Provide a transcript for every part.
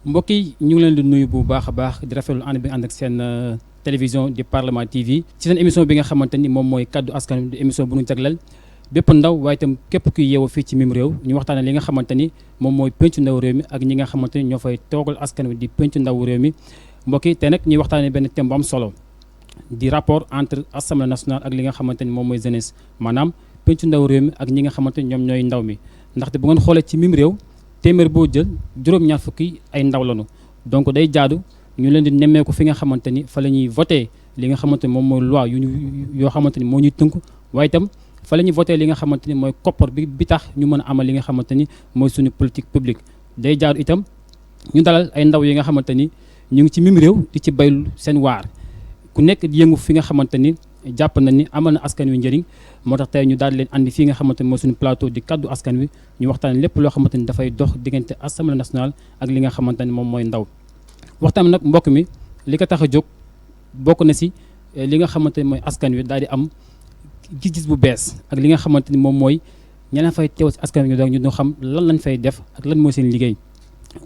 mbokk yi ñu ngi leen di nuyu bu baax a baax di rafetlu ànd bi ànd ak seen télévision di Parlement TV ci seen émission bi nga xamante ni moom mooy kaddu askan wi di émission bu ñu jagleel bépp ndaw waaye itam képp kuy yeewoo fii ci mim réew ñu waxtaane li nga xamante ni moom mooy pencu ndaw réew mi ak ñi nga xamante ni ñoo fay toogal askan wi di pencu ndaw réew mi mbokk yi te nag ñuy waxtaane benn thème bu am solo di rapport entre assemblée nationale ak li nga xamante ni moom mooy jeunesse maanaam pencu ndaw réew mi ak ñi nga xamante ni ñoom ñooy ndaw mi ndaxte bu ngeen xoolee ci mim réew téeméer boo jël juróom-ñaar fukki ay ndaw lañu donc day jaadu ñu leen di nemmeeku fi nga xamante ni fa la ñuy voté li nga xamante ni moom mooy loi yoo xamante ni moo ñuy tënk waaye itam fa la ñuy voté li nga xamante ni mooy koppar bi tax ñu mën a amal li nga xamante ni mooy suñu politique publique day jaadu itam ñu dalal ay ndaw yi nga xamante ni ñu ngi ci mim réew di ci baylu seen waar ku nekk di yëngu fi nga xamante ni jàpp na ni amal na askan wi njëriñ moo tax tey ñu daal leen andi fii nga xamante ni mooy suñu plateau di kaddu askan wi ñu waxtaan lépp loo xamante ni dafay dox diggante assemblée nationale ak li nga xamante ni moom mooy ndaw waxtaan nag mbokk mi li ko tax a jóg bokk na si li nga xamante ni mooy askan wi daal di am gis-gis bu bees ak li nga xamante ni moom mooy ñeneen fay teew si askan wi ñu xam lan lañ fay def ak lan mooy seen liggéey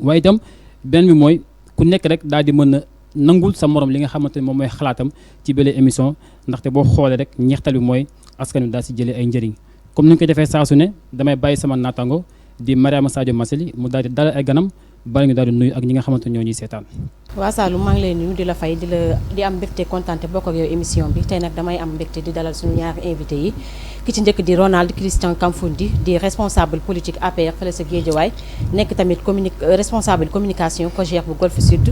waaye itam benn bi mooy ku nekk rek daal di mën a nangul sa morom li nga xamante ni moom mooy xalaatam ci bële émission ndaxte boo xoolee rek ñeextal bi mooy askan wi daal si jëlee ay njëriñ comme ni ñu ko defee saa su ne damay bàyyi sama naataango di Mariama Sadio Massaly mu daal di dalal ay ganam bala ñu daal di nuyu ak ñi nga xamante ñoo ñuy seetaan. waa Saloum maa ngi lay nuyu di la fay di am mbégte kontaante bokk ak yow émission bi tey nag damay am mbégte di dalal suñu ñaari invité yi ki ci njëkk di Ronald Christian Kamfundi di responsable politique APR fële sa Guédiawaye nekk tamit responsable communication COJER bu Golf Sud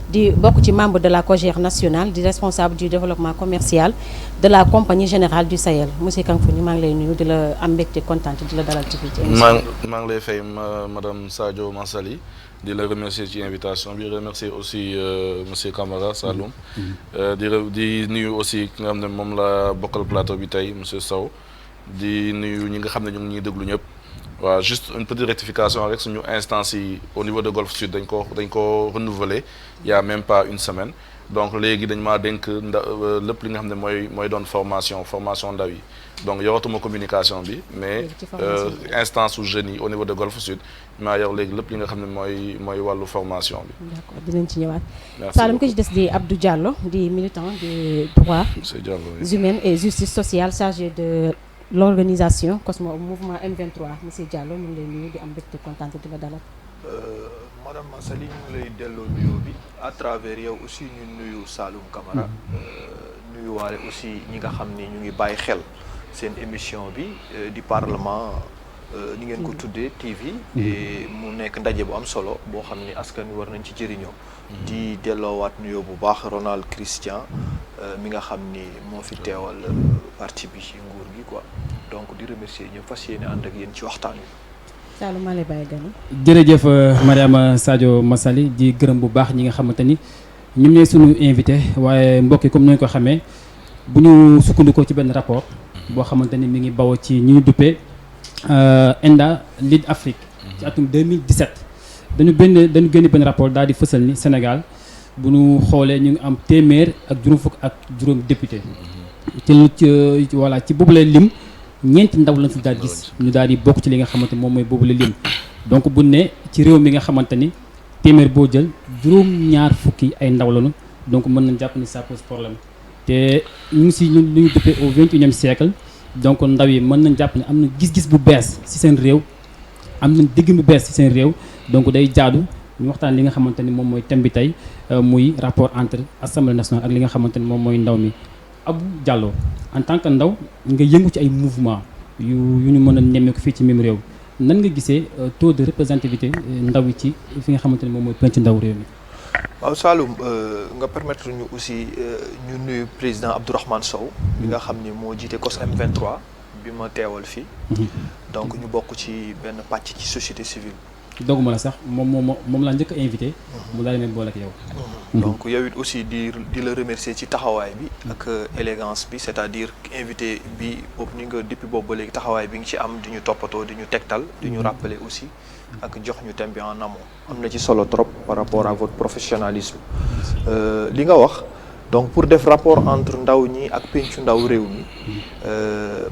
di bokk ci membre de la COJER nationale di responsable du développement commercial de la compagnie générale du Sahel monsieur Kamfundi maa ngi lay nuyu di la am mbégte kontaante di la dalal ci biir émission bi. maa ngi lay fay madame Sadio Massaly di la remercier ci invitation bi remercier aussi monsieur Camara Saloum di nuyu aussi ki nga xam ne moom la bokkal plateau bi tey monsieur Sow di nuyu ñi nga xam ne ñu ngi ñuy déglu ñëpp waaw juste une petite rectification rek suñu instance yi au niveau de Golf Sud dañ ko renouveler il y a même pas une semaine donc léegi dañ maa dénk lépp li nga xam ne mooy doon formation ndaw yi donc yoratuma communication bi mais instance su jeunes yi au niveau de Golf Sud maa yor léegi lépp li nga xam ne mooy wàllu formation bi. d'accord dinañ ci ñëwaat. Saloum ko ci des di Abdou Diallo di militant des droits humains et justice sociale chargé de l'organisation Cosmo mouvement M23 monsieur Diallo ñu ngi lay nuyu di am mbégte kontaan di la dalal. madame Massaly ñu ngi lay delloo nuyoo bi à travers yow aussi ñu nuyu Saloum Camara nuyuwaale aussi ñi nga xam ni ñu ngi bàyyi xel seen émission bi di parlement ni ngeen ko tuddee TV mu nekk ndaje bu am solo boo xam ni askan wi war nañ ci jëriñoo di delloowaat nuyoo bu baax Ronald Christian mi nga xam ni moo fi teewal parti bi ci nguur gi quoi donc di remercier ñëpp fas yéene ànd ak yéen ci waxtaan wi. Saloum maa lay bàyyi gani. jërëjëf Mariama Sadio Massaly di gërëm bu baax ñi nga xamante ni ñoom ñooy sunu invité waaye mbokk yi comme ni ñu ko xamee bu ñu sukkandikoo ci benn rapport boo xamante ni mi ngi bawoo ci ñi ñu duppee ENDA Lead Afrique ci atum 2017 dañu génne benn rapport daal di fësal ni Sénégal bu ñu xoolee ñu ngi am téeméer ak juróom fukk ak juróom député te voilà ci boobule lim ñeenti ndaw lañ fi daal gis ñu daal di bokk ci li nga xamante moom mooy boobule lim donc bu ne ci réew mi nga xamante ni téeméer boo jël juróom-ñaar fukki ay ndaw lañu donc mën nañ jàpp ni ça pose problème te ñu ngi si lu ñu duppee au 21e siècle donc ndaw yi mën nañ jàpp ne am na gis-gis bu bees ci seen réew am nañ dégg bu bees ci seen réew donc day jaadu ñu waxtaan li nga xamante ni moom mooy thème bi tey muy rapport entre assemblée nationale ak li nga xamante ni moom mooy ndaw mi. Abdou Diallo en tant que ndaw nga yëngu ci ay mouvement yu ñu mën a nemmeeku fii ci même réew nan nga gisee taux de représentativité ndaw yi ci fi nga xamante ni moom mooy penc ndaw réew mi. waaw Saloum nga permettre ñu aussi ñu nuyu président Abdourahmane Sow bi nga xam ni moo jiite COS M23 bi ma teewal fii donc ñu bokk ci benn pàcc ci société civile. dooguma la sax moom laa njëkk a invité mu daal di boole ak yow. donc yow it aussi di la remercier ci taxawaay bi ak élégance bi c'est-à-dire invité bi boobu ni nga depuis boobu ba léegi taxawaay bi nga ci am di ñu toppatoo di ñu tegtal di ñu rappeler aussi ak jox ñu thème bi en amont am na ci solo trop par rapport à votre professionnalisme li nga wax donc pour def rapport entre ndaw ñi ak pencu ndaw réew mi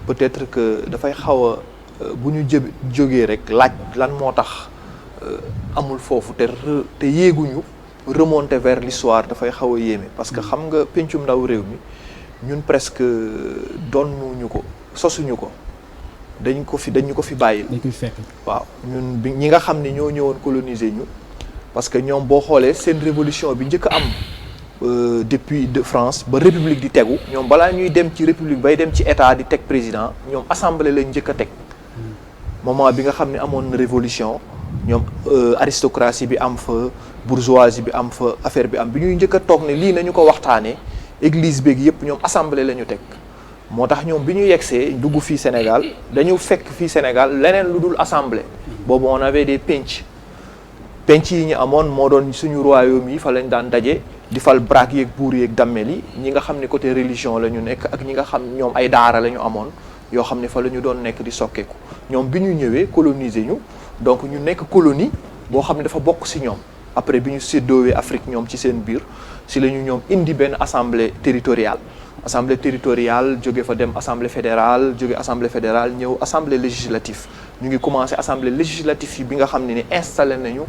peut-être que dafay xaw a bu ñu jógee rek laaj lan moo tax amul foofu te yéeguñu remonter vers l'histoire dafay xaw a yéeme parce que xam nga pencum ndaw réew mi ñun presque donnuñu ko sosuñu ko dañu ko fi bàyyil. dañ koy fekk. waaw ñun ñi nga xam ne ñoo ñëwoon coloniser ñu parce que ñoom boo xoolee seen révolution bi njëkk a am depuis de France ba république di tegu ñoom balaa ñuy dem ci république bay dem ci état di teg président ñoom assemblée lañ njëkk a teg moment bi nga xam ne amoon na révolution ñoom aristocratie bi am fa bourgeoisie bi am fa affaire bi am bi ñuy njëkk a toog ne lii nañu ko waxtaanee église beeg yëpp ñoom assemblée la ñu teg moo tax ñoom bi ñu yegsee dugg fii Sénégal dañu fekk fii Sénégal leneen lu dul assemblée boobu on avait des penc yi ñu amoon moo doon suñu royaume yi fa lañ daan daje di fal braque yeeg buur yeeg dammel yi ñi nga xam ne côté religion la ñu nekk ak ñi nga xam ñoom ay daara la ñu amoon yoo xam ne fa la ñu doon nekk di sokkeeku ñoom bi ñu ñëwee coloniser ñu donc ñu nekk colonie boo xam ne dafa bokk ci ñoom après bi ñu séddoowee Afrique ñoom ci seen biir ci la ñu ñoom indi benn assemblée territoriale jóge fa dem assemblée fédérale ñëw assemblée législative ñu ngi commencé assemblée législative yi bi nga xam ne ni installé nañu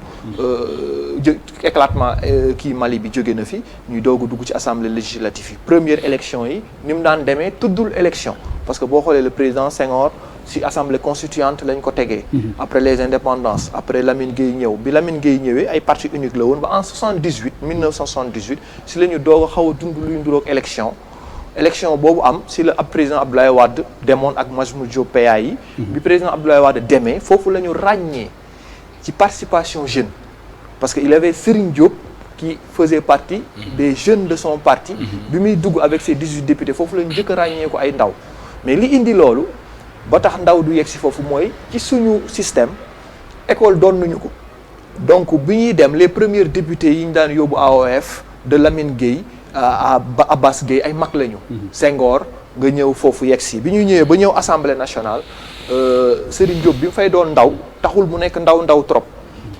éclatement kii Mali bi jóge na fi ñuy doog a dugg ci assemblée législative yi première élection yi ni mu daan demee tuddul élection parce que boo xoolee le président Senghor ci assemblée constituante lañ ko tegee après les indépendances après Lamine Gueye ñëw bi Lamine Gueye ñëwee ay parti unique la woon ba en 1978 ci la ñu doog a xaw a dund luy nduroog élection boobu am si la ab président Abdoulaye Wade demoon ak Majhemout Diop PA yi bi président Abdoulaye Wade demee foofu la ñu ràññee ci participation jeune parce que il avait Serigne Diop qui faisait partie des jeunes de son parti bi muy dugg avec ses 18 députés foofu la ñu njëkk a ràññee ko ay ndaw mais li indi loolu ba tax ndaw du yegg si foofu mooy ci suñu système école doon nañu ko donc bi ñuy dem les premiers députés yi ñu daan yóbbu AOF de Lamine Gueye Abbas Gueye ay mag lañu. Senghor nga ñëw foofu yegg si bi ñu ñëwee ba ñëw assemblée nationale Serigne Diop bi mu fay doon ndaw taxul mu nekk ndaw trop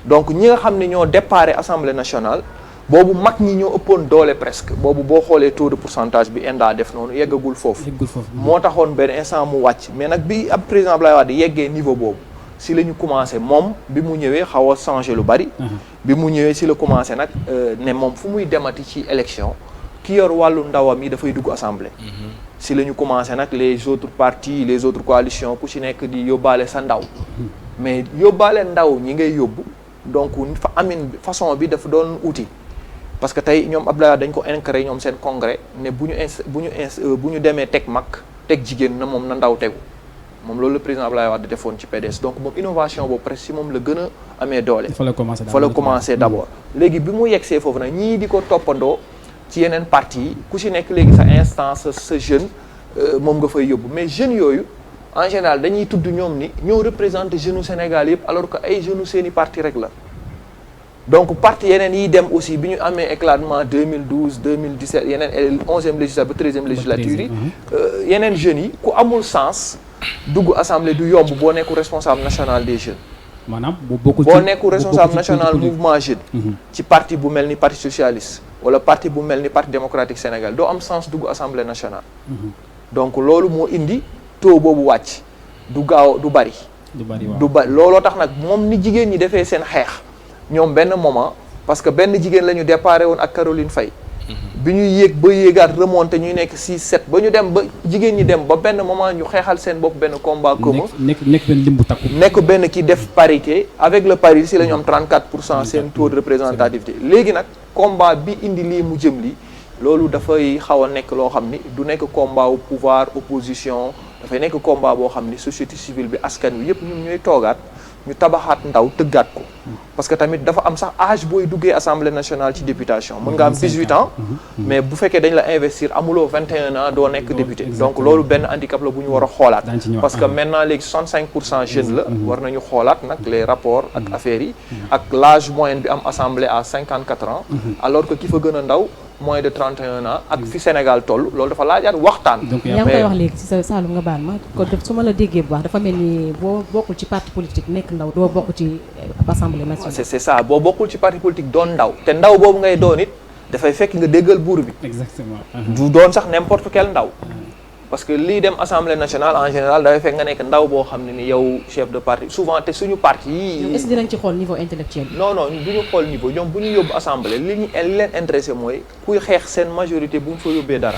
donc ñi nga xam ne ñoo déparé assemblée nationale boobu mag ñi ñoo ëppoon doole presque boobu boo xoolee taux de pourcentage bi ENDA def noonu yeggagul foofu. moo taxoon benn instant mu wàcc mais nag bi ab président Abdoulaye Wade yeggee niveau boobu si la ñu commencé moom bi mu ñëwee xaw a changé lu bari. bi mu ñëwee si la commencé nag ne moom fu muy demati ci élection. ki yor wàllu ndawam yi dafay dugg assemblée si la ñu commencé nag les autres partis les autres coalitions ku ci nekk di yóbbaale sa ndaw mais yóbbaale ndaw ñi ngay yóbbu donc façon bi dafa doon uti parce que tey ñoom Abdoulaye dañ ko incréé ñoom seen congrès ne bu ñu demee teg mag teg jigéen na moom na ndaw tegu moom loolu le président Abdoulaye Wade defoon ci PDS donc moom innovation boobu presque si moom la gën a amee doole fa la commencé d'abord léegi bi mu yegsee foofu nag ñii di ko toppandoo ci yeneen parti yi ku ci nekk léegi sa instance sa jeune moom nga fay yóbbu mais jeunes yooyu en général dañuy tudd ñoom ni ñoo représenté jeunes u Sénégal yëpp alors que ay jeunes u seeni parti rek la donc parti yeneen yi dem aussi bi ñu amee éclatement 2012 2017 yeneen 11e législature ba 13e législature yi yeneen jeunes yi ku amul sens dugg assemblée du yomb boo nekku responsable national des jeunes maanaam boo nekku responsable national mouvement jeune ci parti bu mel ni parti socialiste wala parti bu mel ni parti démocratique Sénégal doo am sens dugg assemblée nationale donc loolu moo indi taux boobu wàcc du gaaw du bari looloo tax nag moom ni jigéen ñi defee seen xeex ñoom benn moment parce que benn jigéen la ñu déparé woon ak Caroline Faye bi ñuy yéeg ba yéegaat remonté ñuy nekk 6-7 ba ñu dem ba jigéen ñi dem ba benn moment ñu xeexal seen bopp benn combat commun nekk benn limbu takku nekk benn ki def parité avec le pari si la ñu am 34% seen taux de représentativité léegi nag combat bi indi lii mu jëm lii loolu dafay xaw a nekk loo xam ni du nekk combat wu pouvoir opposition dafay nekk combat boo xam ni société civile bi askan wi yëpp ñun ñooy toogaat ñu tabaxaat ndaw tëggaat ko parce que tamit dafa am sax âge booy duggee assemblée nationale ci députation mën nga am 18 ans mais bu fekkee dañ la investir amuloo 21 ans doo nekk député donc loolu benn handicap la bu ñu war a xoolaat parce que maintenant léegi 65% jeunes la war nañu xoolaat nag les rapports ak affaires yi ak l'âge moyen bi am assemblée à 54 ans alors que ki fa gën a ndaw moins de 31 ans ak fi Sénégal toll loolu dafa laajaat waxtaan. yaa ngi koy wax léegi ci sa Saloum nga baal ma kon su ma la déggee bu baax dafa mel ni boo bokkul ci parti politique nekk ndaw doo bokk ci assemblée nationale. c'est ça boo bokkul ci parti politique doon ndaw te ndaw boobu ngay doon it dafay fekk nga déggal buur bi. exactement. du doon sax n'importe quel ndaw. parce que lii dem assemblée nationale en général dafay fekk nga nekk ndaw boo xam ne ni yow chef de parti souvent te suñu parti yi. est-ce que dinañ ci xool niveau intellectuel bi. non du ñu xool niveau ñoom bu ñu yóbbu assemblée li leen intéressé mooy kuy xeex seen majorité bu ñu fa yóbbee dara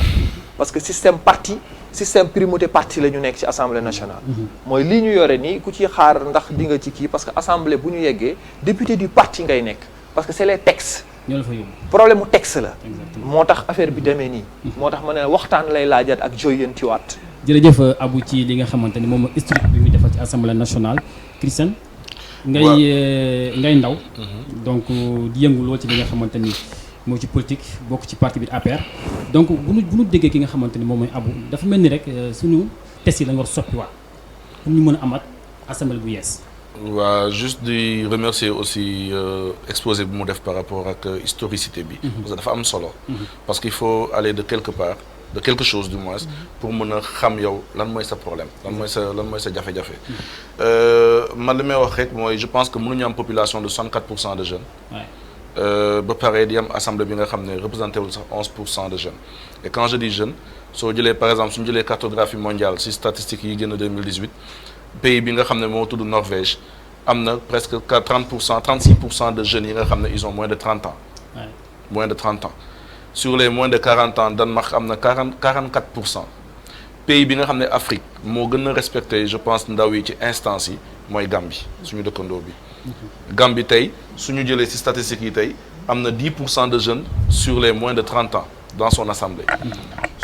parce que système primauté parti la ñu nekk ci assemblée nationale. mooy lii ñu yore nii ku ci xaar ndax di nga ci kii parce que assemblée bu ñu yeggee député du parti ngay nekk parce que c'est les textes. ñoo la fa yóbbu problème mu texte la. moo tax affaire bi demee nii. moo tax ma ne waxtaan lay laajaat ak joyantiwaat. jërëjëf Abou ci li nga xamante ni moom mooy historique bi muy defal ci assemblée nationale Christian. ngay ndaw. donc di yëngu lool ci li nga xamante ni moo ci politique bokk ci parti bi APR. donc bu ñu déggee ki nga xamante ni moom mooy Abou dafa mel ni rek suñu test yi lañ war soppiwaat pour ñu mën a amaat assemblée bu yees. waaw juste di remercier aussi exposé bi mu def par rapport ak historicité bi. parce que dafa am solo. parce qu'il faut aller de quelque part de quelque chose du moins pour mën a xam yow lan mooy sa problème lan mooy sa jafe-jafe. man li may wax rek mooy je pense que mënuñu am population de 64% de jeunes. ba pare di am assemblée bi nga xam ne représenté wul sax 11% de jeunes. et quand je dis jeunes soo jëlee par exemple suñu jëlee cartographie mondiale si statistiques yi génn 2018. pays bi nga xam ne moo tudd Norvège am na presque 36% de jeunes yi nga xam ne ils ont moins de 30 ans. moins de 30 ans sur les moins de 40 ans Danemark am na 44%. pays bi nga xam ne Afrique moo gën a respecté je pense ndaw yi ci instance yi mooy Gambie suñu dëkkandoo bi. Gambie tey suñu jëlee ci statistiques yi tey am na 10% de jeunes sur les moins de 30 ans dans son assemblée.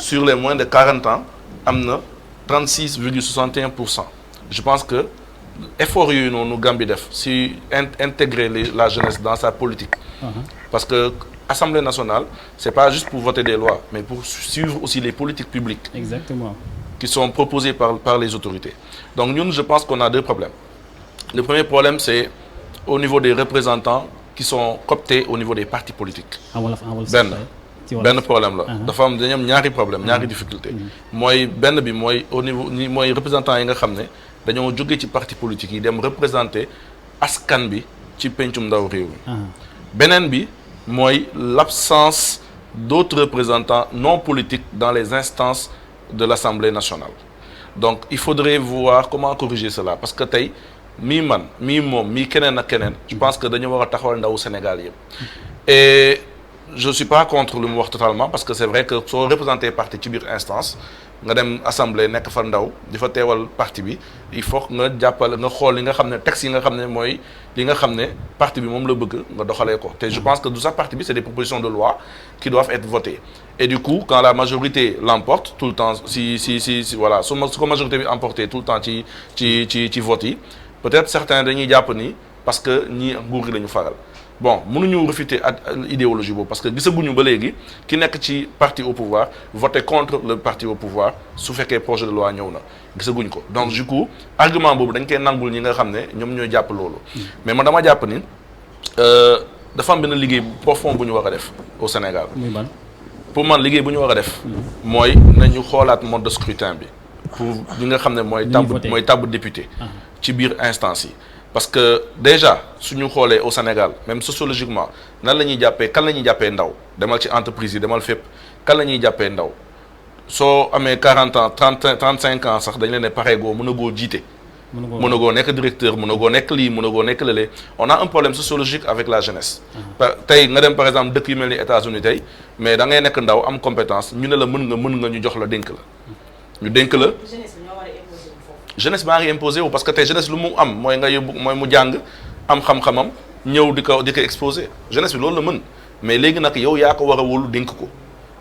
sur les moins de 40 ans am na 36,61%. je pense que effort yooyu noonu Gambie def si intégrer la jeunesse dans sa politique. parce que Assemblée nationale c'est pas juste pour voter des lois mais pour suivre aussi les politiques publiques. Exactement. qui sont proposées par les autorités. Donc ñun je pense qu'on a deux problèmes. Le premier problème c'est au niveau des représentants qui sont cooptés au niveau des partis politiques. benn problème la. dafa am dañu am ñaari problème ñaari difficulté. benn bi mooy au niveau mooy représentants yi nga xam ne dañoo jóge ci parti politique yi dem représenter askan bi ci pencum ndaw réew mi. beneen bi mooy l'absence d'autres représentants non politiques dans les instances de l'Assemblée nationale. Donc il faudrait voir comment corriger cela parce que tey mii man mii moom mii keneen ak keneen je pense que dañu war a taxawal ndaw Sénégal yëpp. Et je suis pas contre lu mu wax totalement parce que c'est vrai que soo représenté parti ci biir instance nga dem assemblée nekk fa ndaw di fa teewal parti bi il faut nga jàppale nga xool li nga xam ne texte yi nga xam ne mooy li nga xam ne parti bi moom la bëgg nga doxalee ko te je pense que du sax parti bi c'est des propositions de loi qui doivent être votées et du coup quand la majorité l'emporte tout le temps si voilà su ko majorité bi emporté tout le temps ci vote yi peut-être certains dañuy jàpp ni parce que ñii nguur gi la ñu faral. Bon mënuñu réfuter idéologie boobu parce que gisaguñu ba léegi ki nekk ci parti au pouvoir voter contre le parti au pouvoir su fekkee projet de loi ñëw na gisaguñ ko donc du coup argument boobu dañ koy nangul ñi nga xam ne ñoom ñooy jàpp loolu. mais man dama jàpp ni dafa am benn liggéey profond bu ñu war a def au Sénégal. pour man liggéey bu ñu war a def. mooy nañu xoolaat mode de scrutin bi pour ñi nga xam ne mooy tabb député. ci biir instance yi. parce que déjà suñu xoolee au Sénégal même sociologiquement nan la ñuy jàppee kan la ñuy jàppee ndaw demal ci entreprise yi demal fépp kan la ñuy jàppee ndaw soo amee 40 ans 35 ans sax dañ leen ne pareegoo mën a goo jiite. mën a goo nekk directeur mën a goo nekk lii mën a goo nekk lële on a un problème sociologique avec la jeunesse. tey nga dem par exemple dëkk yu mel ni États-Unis tey mais da ngay nekk ndaw am compétence ñu ne la mën nga ñu jox la dénk la ñu dénk la. jeunesse baa ngi imposé wu parce que tey jeunesse lu mu am mooy nga yóbbu mooy mu jàng am xam-xamam ñëw di ko exposé jeunesse bi loolu la mën mais léegi nag yow yaa ko war a wóolu dénk ko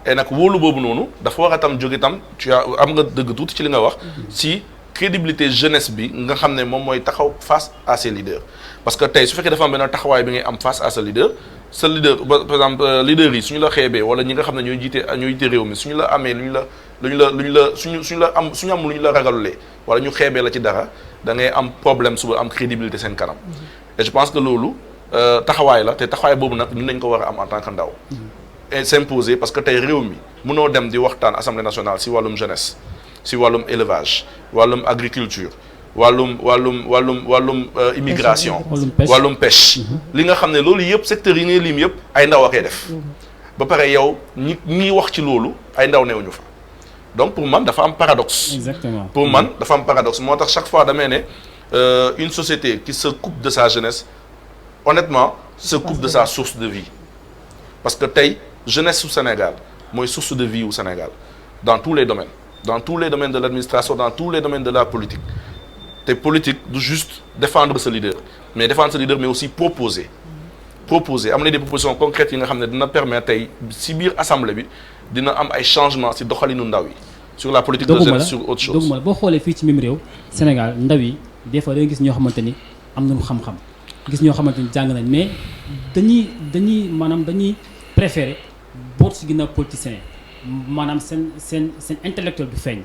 et nag wóolu boobu noonu dafa war a tam jóge tam tu as am nga dëgg tuuti ci li nga wax si crédibilité jeunesse bi nga xam ne moom mooy taxaw face à ses leaders parce que tey su fekkee dafa am benn taxawaay bi ngay am face à sa leader par exemple leader yi suñu la xeebee wala ñi nga xam ne ñooy jiite réew mi suñu la amee suñu am lu ñu la ragalulee wala ñu xeebee la ci dara da ngay am problème suba am crédibilité seen kanam et je pense que loolu taxawaay la te taxawaay boobu nag ñun nañ ko war a am en tant que ndaw et s'imposer parce que tey réew mi mënoo dem di waxtaan assemblée nationale si wàllum jeunesse si wàllum élevage wàllum agriculture wàllum immigration wàllum pêche li nga xam ne loolu yëpp secteurs yi ngay lim yëpp ay ndaw a koy def ba pare yow ñi wax ci loolu ay ndaw newuñu fa donc pour man dafa am paradoxe. Exactement. Pour man dafa am paradoxe moo tax chaque fois damay ne une société qui se coupe de sa jeunesse honnêtement se coupe de sa source de vie parce que tey jeunesse au Sénégal mooy source de vie au Sénégal dans tous les domaines de l'administration, dans tous les domaines de la politique. Te politique du juste défendre ce leader mais aussi proposer amener des propositions concrètes yi nga xam ne dina permettre tey si biir assemblée bi dina am ay changements si doxalinu ndaw yi sur la politique de jeunesse sur autre chose. doguma la boo xoolee fii ci même réew Sénégal ndaw yi des fois da nga gis ñoo xamante ni am nañu xam-xam gis ñoo xamante ni jàng nañ mais dañuy préférer boot si ginnaaw politiciens maanaam seen intellectuel du feeñ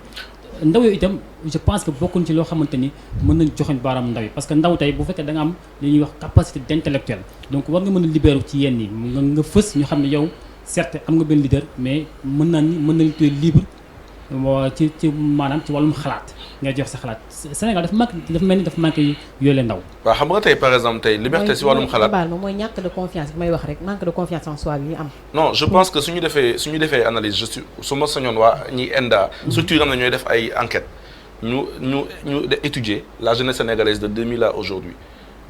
ndaw yooyu itam je pense que bokkuñ ci loo xamante ni mën nañ joxoñ baaraam ndaw yi parce que ndaw tey bu fekkee da nga am li ñuy wax capacité d'intellectuel donc war nga mën a libérer ci yenn yi nga fës ñu xam ne yow certes am nga benn leader mais mën nañ koy libre ci maanaam ci wàllum xalaat ngay jox sa xalaat Sénégal dafa mel ni dafa manqué yooyu ndaw. waaw xam nga tey par exemple tey liberté si wàllum xalaat mooy ñàkk de confiance bi may wax rek manque de confiance en soi bi ñu am. non je pense que suñu defee analyse su ma sañoon waa ñi ENDA structure am na ñooy def ay enquêtes ñu étudier la jeunesse sénégalaise de 2000 à aujourd'hui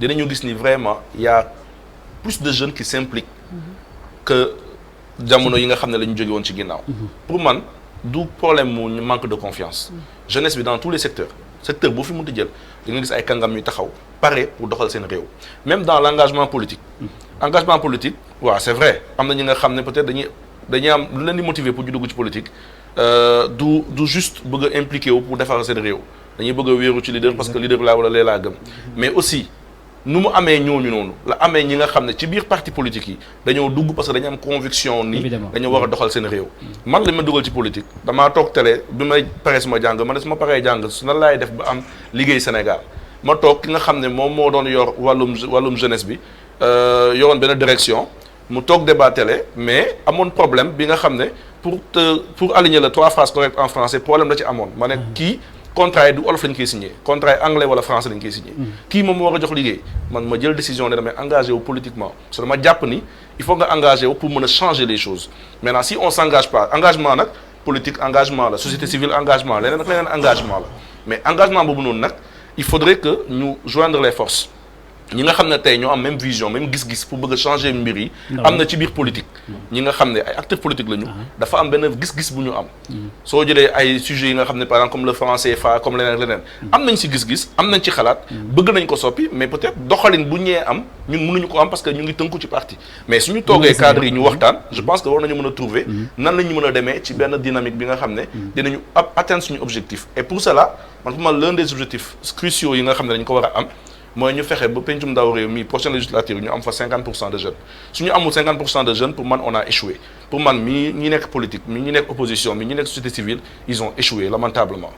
dinañu gis ni vraiment y a plus de jeunes qui s'impliquent que jamono yi nga xam ne la ñu jóge woon ci ginnaaw. Pour man du problème mu manque de confiance jeunesse bi dans tous les secteur boo fi mënti jël di nga gis ay kàngam yu taxaw pare pour doxal seen réew même dans l'engagement politique waaw c'est vrai am na ñi nga xam ne peut-être dañuy am lu leen di motiver pour ñu dugg ci politique du juste bëgg a impliqué wu pour defar seen réew dañuy bëgg a wéeru ci leader parce que leader laa wala lee laa gëm mais aussi nu mu amee ñooñu noonu la amee ñi nga xam ne ci biir parti politique yi dañoo dugg parce que dañu am conviction ni dañoo war a doxal seen réew man la ma dugal ci politique damaa toog télé bi may paree suma jàng ma ne su ma paree jàng su nan laay def ba am liggéey Sénégal ma toog ki nga xam ne moom moo doon yor wàllum jeunesse bi yoroon benn direction mu toog débat télé mais amoon problème bi nga xam ne pour aligner les 3 phrases correctes en français problème la ci amoon ma ne kii contrat yi du olof lañ koy signé contrat yi anglais wala français lañ koy signé kii moom moo war a jox liggéey man ma jël décision ne damay engagé wu politiquement parce que dama jàpp ni il faut nga engagé wu pour mën a changer les choses maintenant si on s'engage pas engagement nag politique engagement la société civile engagement leneen ak leneen engagement la mais engagement boobu noonu nag il faudrait que ñu joindre les forces ñi nga xam ne tey ñoo am même vision même gis-gis pour bëgg a changer mbir yi am na ci biir politique ñi nga xam ne ay acteurs politiques la ñu dafa am benn gis-gis bu ñu am soo jëlee ay sujets yi nga xam ne par exemple comme le franc CFA comme leneen am nañ ci gis-gis am nañ ci xalaat bëgg nañ ko soppi mais peut-être doxalin bu ñëwee am ñun mënuñu ko am parce que ñu ngi tënku ci parti mais suñu toogee cadre yi ñu waxtaan je pense que war nañu mën a trouver nan la ñu mën a demee ci benn dynamique bi nga xam ne dinañu atteindre suñu objectif et pour cela man pour man l'un des objectifs cruciaux yi nga xam ne dañu ko war a am mooy ñu fexe ba pencum ndaw réew mi prochaine législature ñu am fa 50% de jeunes su ñu amul 50% de jeunes pour man on a échoué pour man ñi nekk politique ñi nekk opposition ñi nekk société civile ils ont échoué lamentablement.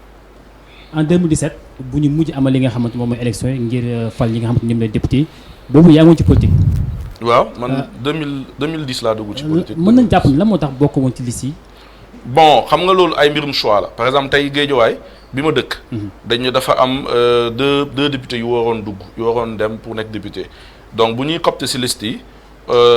En 2017 bu ñu mujj amal li nga xamante moom mooy élection yi ngir fal ñi nga xamante ñoom la député boobu yaa ngi woon ci politique. waaw man 2010 laa dugg ci politique. mën nañ jàpp ne la moo tax bokk woon ci liste yi. bon xam nga loolu ay mbirum choix la par exemple tey Guédiawaye bi ma dëkk dañu dafa am deux députés yu waroon dem pour nekk député donc bu ñuy copter ci liste yi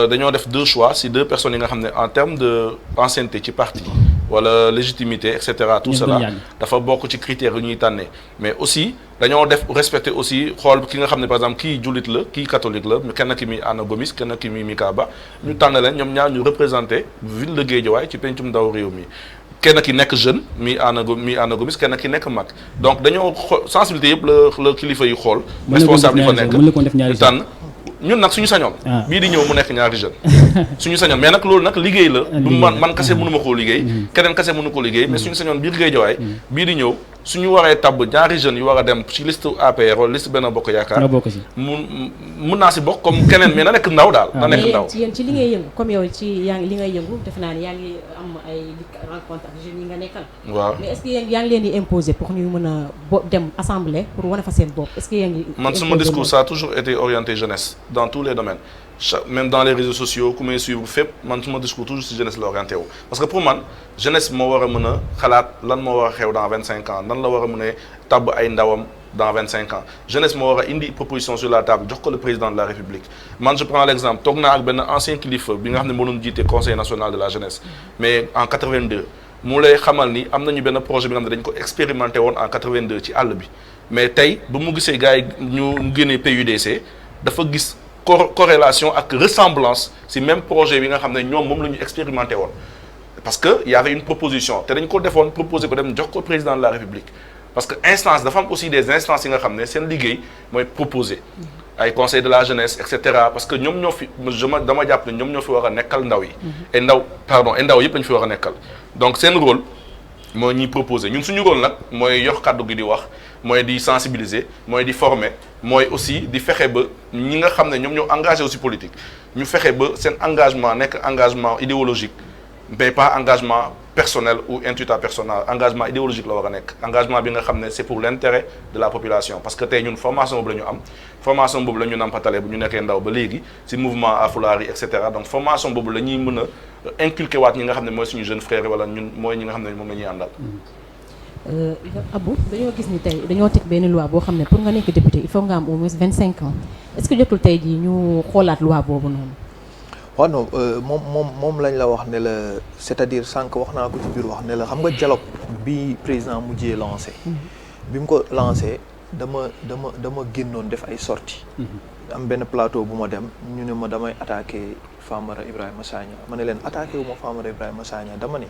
dañoo def 2 choix ci 2 personnes yi nga xam ne en termes de ancienneté ci parti wala légitimité et cetera tout cela dafa bokk ci critères yu ñuy tànnee mais aussi dañoo respecter aussi xool ki nga xam ne par exemple kii jullit la kii catholique la kenn ki mi Anna Gomis kenn ki mi Mika Ba ñu tànn leen ñoom ñaar ñu représenter ville de Guédiawaye ci pencum ndaw réew mi kenn ki nekk jeune mi Anna Gomis kenn ki nekk mag donc dañoo sensibilité yëpp la kilifa yi xool responsable yi fa nekk tànn ñun nag suñu sañoon bii di ñëw mu nekk ñaari jeune suñu sañoon mais nag loolu nag liggéey la du man kase mënu ma koo liggéey keneen kase mënu ko liggéey mais suñu sañoon biir Guédiawaye bii di ñëw suñu waree tabb ñaari jeunes yu war a dem ci liste APR wala liste Benno Bokk Yaakaar mun naa si bokk comme keneen mais na nekk ndaw daal na nekk ndaw yéen ci li ngay yëngu comme yow ci yaa ngi li ngay yëngu defe naa ne yaa ngi am ay rencontre ak jeunes yi nga nekkal waaw mais est-ce que yaa ngi leen di imposer pour ñu mën a dem assemblée pour wane fa seen bopp est-ce que yaa ngi man sama discours ça a toujours été orienté jeunesse dans tous les domaines même dans les réseaux sociaux ku may suivre fépp man suma discours toujours si jeunesse la orienté wu parce que pour man jeunesse moo war a mën a xalaat lan moo war a xew dans 25 ans nan la war a mën a tabb ay ndawam dans 25 ans jeunesse moo war a indi proposition sur la table jox ko le président de la République man je prends l'exemple toog naa ak benn ancien kilifa bi nga xam ne moo doon jiite conseil national de la jeunesse mais en 82 mu lay xamal ni am nañu benn projet bi nga xam ne dañ ko expérimenté woon en 82 ci àll bi mais tey bu mu gisee gars yi ñu génnee PUDC dafa gis corrélation ak ressemblance si même projet bi nga xam ne ñoom moom la ñu expérimenté woon parce que y avait une proposition te dañ ko defoon proposé ko dem jox ko président de la République parce que instance dafa am aussi des instances yi nga xam ne seen liggéey mooy proposer ay conseil de la jeunesse et cetera parce que ñoom ñoo fi dama jàpp ne ñoom ñoo fi war a nekkal ndaw yi et ndaw yëpp lañu fi war a nekkal donc seen rôle mooy ñuy proposer ñun suñu rôle nag mooy yox kàddu gi di wax mooy di sensibiliser mooy di former mooy aussi di fexe ba ñi nga xam ne ñoom ñoo engagé aussi politique ñu fexe ba seen engagement nekk engagement idéologique mais pas engagement personnel ou intuitu personnel engagement idéologique la war a nekk engagement bi nga xam ne c'est pour l'intérêt de la population parce que tey ñun formation boobu la ñu am formation boobu la ñu nampatale bu ñu nekkee ndaw ba léegi ci mouvement Alpulaar yi et cetera donc formation boobu la ñuy mën a inculquer waat ñi nga xam ne mooy suñu jeune frère wala ñun mooy ñi nga xam ne moom la ñuy àndal. Abou dañoo gis ni tey dañoo teg benn loi boo xam ne pour nga nekk député il faut nga am au moins 25 ans est-ce que jotul tey jii ñu xoolaat loi boobu noonu. waaw non moom lañ la wax ne la c'est-à-dire sànq wax naa ko ci biir wax ne la xam nga dialogue bi président mujjee lancé. bi mu ko lancé dama génnoon def ay sorties. am benn plateau bu ma dem ñu ne ma damay attaqué Famara Ibrahima Sagna ma ne leen attaqué wu ma Famara Ibrahima Sagna dama ne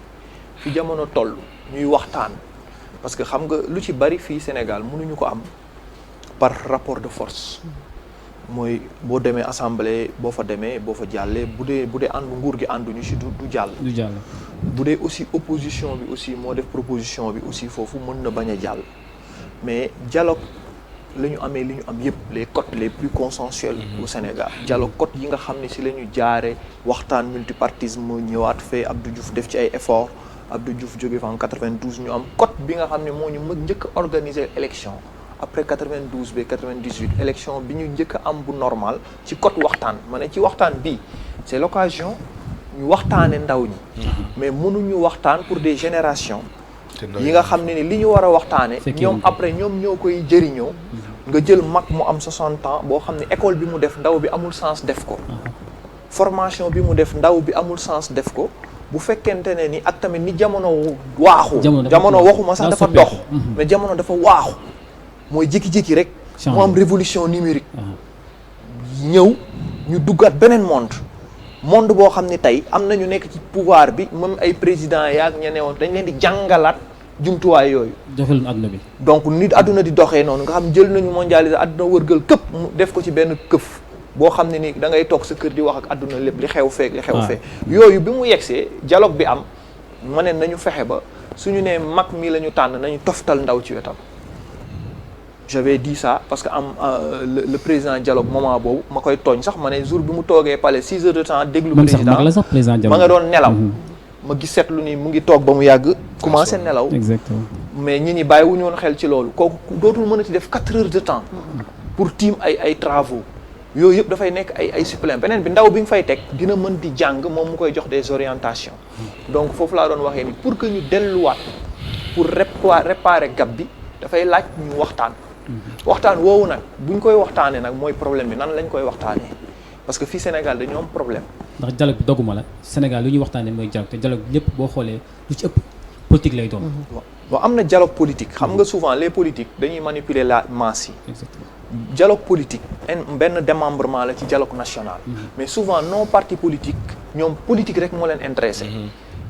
fi jamono toll ñuy waxtaan parce que xam nga lu ci bari fii Sénégal mënuñu ko am par rapport de force. mooy boo demee assemblée boo fa demee boo fa jàllee bu dee ànd nguur gi ànduñu ci du jàll. du jàll bu dee aussi opposition bi aussi moo def proposition bi aussi foofu mën na bañ a jàll mais dialogue la ñu amee li ñu am yépp les codes les plus consensuels au Sénégal dialogue codes yi nga xam ne ci la ñu jaare waxtaan multipartisme ñëwaat fee Abdou Diouf def ci ay efforts Abdou Diouf jóge fa en 92 ñu am code bi nga xam ne moo ñu njëkk a organiser élection après 92 ba 98 élection bi ñu njëkk a am bu normal ci code waxtaan ma ne ci waxtaan bii c'est l'occasion ñu waxtaane ndaw ñi mais mënuñu waxtaan pour des générations yi nga xam ne ni li ñu war a waxtaane ñoom après ñoom ñoo koy jëriñoo nga jël mag mu am 60 ans boo xam ne école bi mu def ndaw bi amul sens def ko formation bi mu def ndaw bi amul sens def ko bu fekkente ne ni ak tamit ni jamono waaxu jamono waxuma sax dafa dox mais jamono dafa waaxu mooy jékki-jékki rek mu am révolution numérique ñëw ñu duggaat beneen monde boo xam ne tey am na ñu nekk ci pouvoir bi même ay président yaag ñeneen woon dañ leen di jàngalaat jumtuwaay yooyu doxalin àdduna bi donc nit àdduna di doxee noonu nga xam jël nañu mondialisé àdduna wërgal këpp mu def ko ci benn këf boo xam ne ni da ngay toog sa kër di wax ak àdduna lépp li xew feek li xew fee yooyu bi mu yegsee dialogue bi am ma ne nañu fexe ba suñu nee mag mi la ñu tànn nañu toftal ndaw ci wetam j'avais dit ça parce que le président dialogue moment boobu ma koy tooñ sax ma ne jour bi mu toogee palais 6 heures de temps déglu président ma nga doon nelaw ma gis seetlu ni mu ngi toog ba mu yàgg commencé nelaw exactement mais ñi bàyyi wu ñu woon xel ci loolu kooku dootul mën a ci def 4 heures de temps pour tiim ay travaux yooyu yëpp dafay nekk ay supplément beneen bi ndaw bi nga fay teg dina mën di jàng moom mu koy jox des orientations donc foofu laa doon waxee ni pour que ñu delluwaat pour réparer gap bi dafay laaj ñu waxtaan woowu nag bu ñu koy waxtaanee nag mooy problème bi nan lañ koy waxtaanee parce que fii Sénégal dañoo am problème. ndax dialogue bi dogguma la Sénégal lu ñuy waxtaanee mooy dialogue te dialogue lépp boo xoolee lu ci ëpp politique lay doon. waaw am na dialogue politique xam nga souvent les politiques dañuy manipuler la masse yi. exactement dialogue politique benn démembrement la ci dialogue national. mais souvent nos partis politiques ñoom politique rek moo leen intéressé.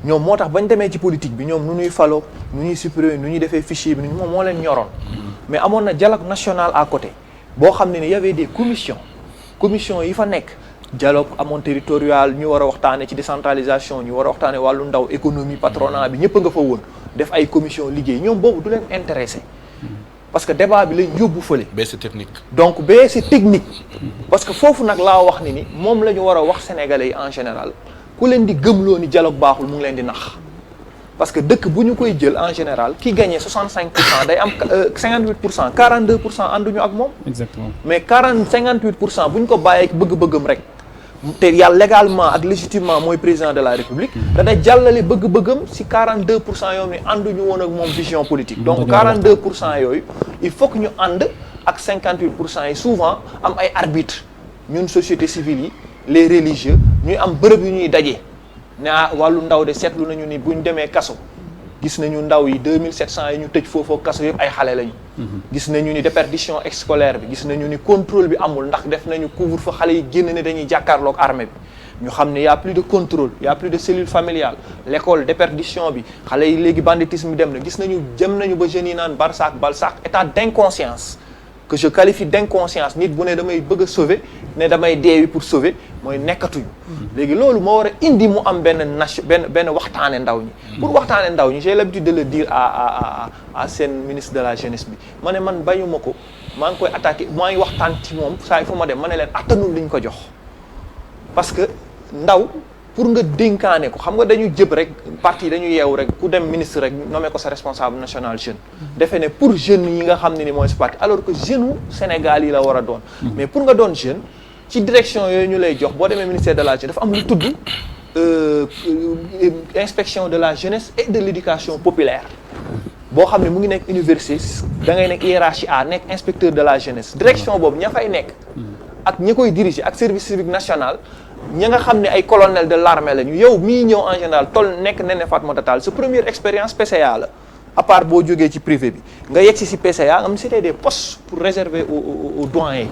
ñoom moo tax bañ demee ci politique bi ñoom nu ñuy faloo nu ñuy supprimer nu ñuy defee fichier bi moom moo leen ñoroon. mais amoon na dialogue national à côté boo xam ne ni y avait des commission yi fa nekk dialogue amoon territorial ñu war a waxtaane ci décentralisation ñu war a waxtaane wàllu ndaw économie patronat bi ñëpp a nga fa woon def ay commission liggéey ñoom boobu du leen intéressé parce que débat bi lañ yóbbu fële. c'est technique. donc c'est technique parce que foofu nag laa wax ni moom la ñu war a wax sénégalais yi en général ku leen di gëmloo ni dialogue baaxul mu ngi leen di nax parce que dëkk bu ñu koy jël en général ki gagné 65% day am 58% 42% ànduñu ak moom. exactement mais 58% bu ñu ko bàyyee bëgg-bëggam rek te yàlla légalement ak légitimement mooy président de la république. dana jàllale bëgg-bëggam si 42% yoo xam ne ànduñu woon ak moom vision politique. donc 42% yooyu il faut que ñu ànd ak 58% yi souvent am ay arbitres ñun société civile yi les religieux ñuy am bërëb yu ñuy daje. ne wàllu ndaw de seetlu nañu ni buñ demee kaso gis nañu ndaw yi 2700 yi ñu tëj foofu kaso yëpp ay xale lañu. gis nañu ni déperdition scolaire bi gis nañu ni contrôle bi amul ndax def nañu couvre-feu xale yi génn ne dañuy jàkkaarloog armée bi ñu xam ne y a plus de contrôle y a plus de cellule familiale l'école déperdition bi xale yi léegi banditisme bi dem na gis nañu jëm nañu ba jeunes yi naan barsaak balsaak état d'inconscience que je qualifie d'inconscience nit bu ne damay bëgg a sauver ne damay deewi pour sauver mooy nekkatuñu léegi loolu moo war a indi mu am benn waxtaane ndaw ñi pour waxtaane ndaw ñi j'ai l'habitude de le dire à seen ministre de la jeunesse bi ma ne man bañu ma ko maa ngi koy attaqué maa ngi waxtaan ci moom saa yi fu ma dem ma ne leen attanul liñ ko jox parce que ndaw pour nga dénkaane ko xam nga dañu jëb rek parti dañu yeewu rek ku dem ministre rek nommé ko sa responsable national jeune defe ne pour jeunes yi nga xam ne ni mooy sa parti alors que jeune u Sénégal yi la war a doon mais pour nga doon jeune ci direction yooyu ñu lay jox boo demee ministère de la jeunesse dafa am lu tudd inspection de la jeunesse et de l'éducation populaire boo xam ne mu ngi nekk université da ngay nekk hiérarchie A nekk inspecteur de la jeunesse direction boobu ña fay nekk ak ñi koy diriger ak service civique national ñi nga xam ne ay colonel de l'armée lañu yow mii ñëw en général toll nekk Néné Fatoumata Tall sa première expérience PCA la à part boo jógee ci privé bi nga yegg si PCA am c'était des postes pour réserver aux doyens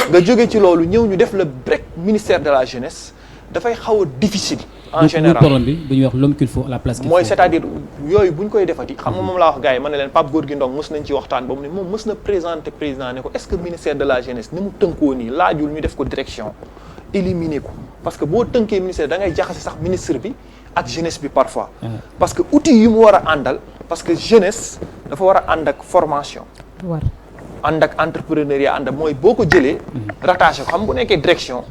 nga jógee ci loolu ñëw ñu def le break ministère de la jeunesse dafay xaw a difficile en général problème bi bu ñuy wax l'homme qu'il faut à la place qu'il faut mooy c'est-à-dire yooyu bu ñu koy defati xam nga moom laa wax gars yi ma ne leen Pape Gorgui Ndong mës nañ ci waxtaan ba mu ne moom mës na présenter président ne ko est-ce que ministère de la jeunesse ni mu tënkoo nii laajul ñu def ko direction éliminer ko parce que boo tënkee ministère da ngay jaxase sax ministre bi ak jeunesse bi parfois parce que outil yi mu war a àndal parce que jeunesse dafa war a ànd ak formation war ànd ak entrepreneuriat ànd ak mooy boo ko jëlee rattaché ko xam bu nekkee direction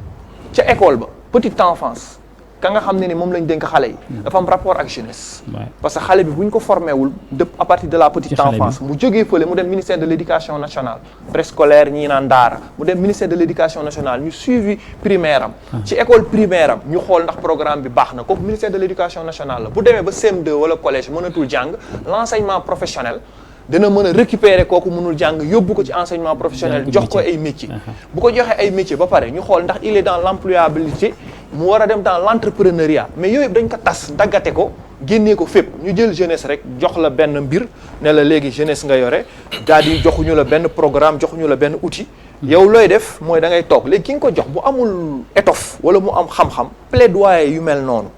ca école ba petite enfance ka nga xam ne ni moom lañ dénk xale yi dafa am rapport ak jeunesse parce que xale bi bu ñu ko formé wul à partir de la petite enfance mu jógee fële mu dem ministère de l'éducation nationale préscolaire ñii naan daara mu dem ministère de l'éducation nationale ñu suivi primaire am ci école primaire am ñu xool ndax programme bi baax na kooku ministère de l'éducation nationale la bu demee ba CM2 wala collège mënatul jàng l'enseignement professionnel dana mën a récupérer kooku mënul jàng yóbbu ko ci enseignement professionnel jox ko ay métiers bu ko joxee ay métiers ba pare ñu xool ndax il est dans l'employabilité mu war a dem dans l'entrepreneuriat mais yooyu dañ ko tas daggate ko génnee ko fépp ñu jël jeunesse rek jox la benn mbir ne la léegi jeunesse nga yore daal di joxuñu la benn programme joxuñu la benn outil yow looy def mooy da ngay toog léegi ki nga ko jox bu amul étoffe wala mu am xam-xam plaidoyer yu mel noonu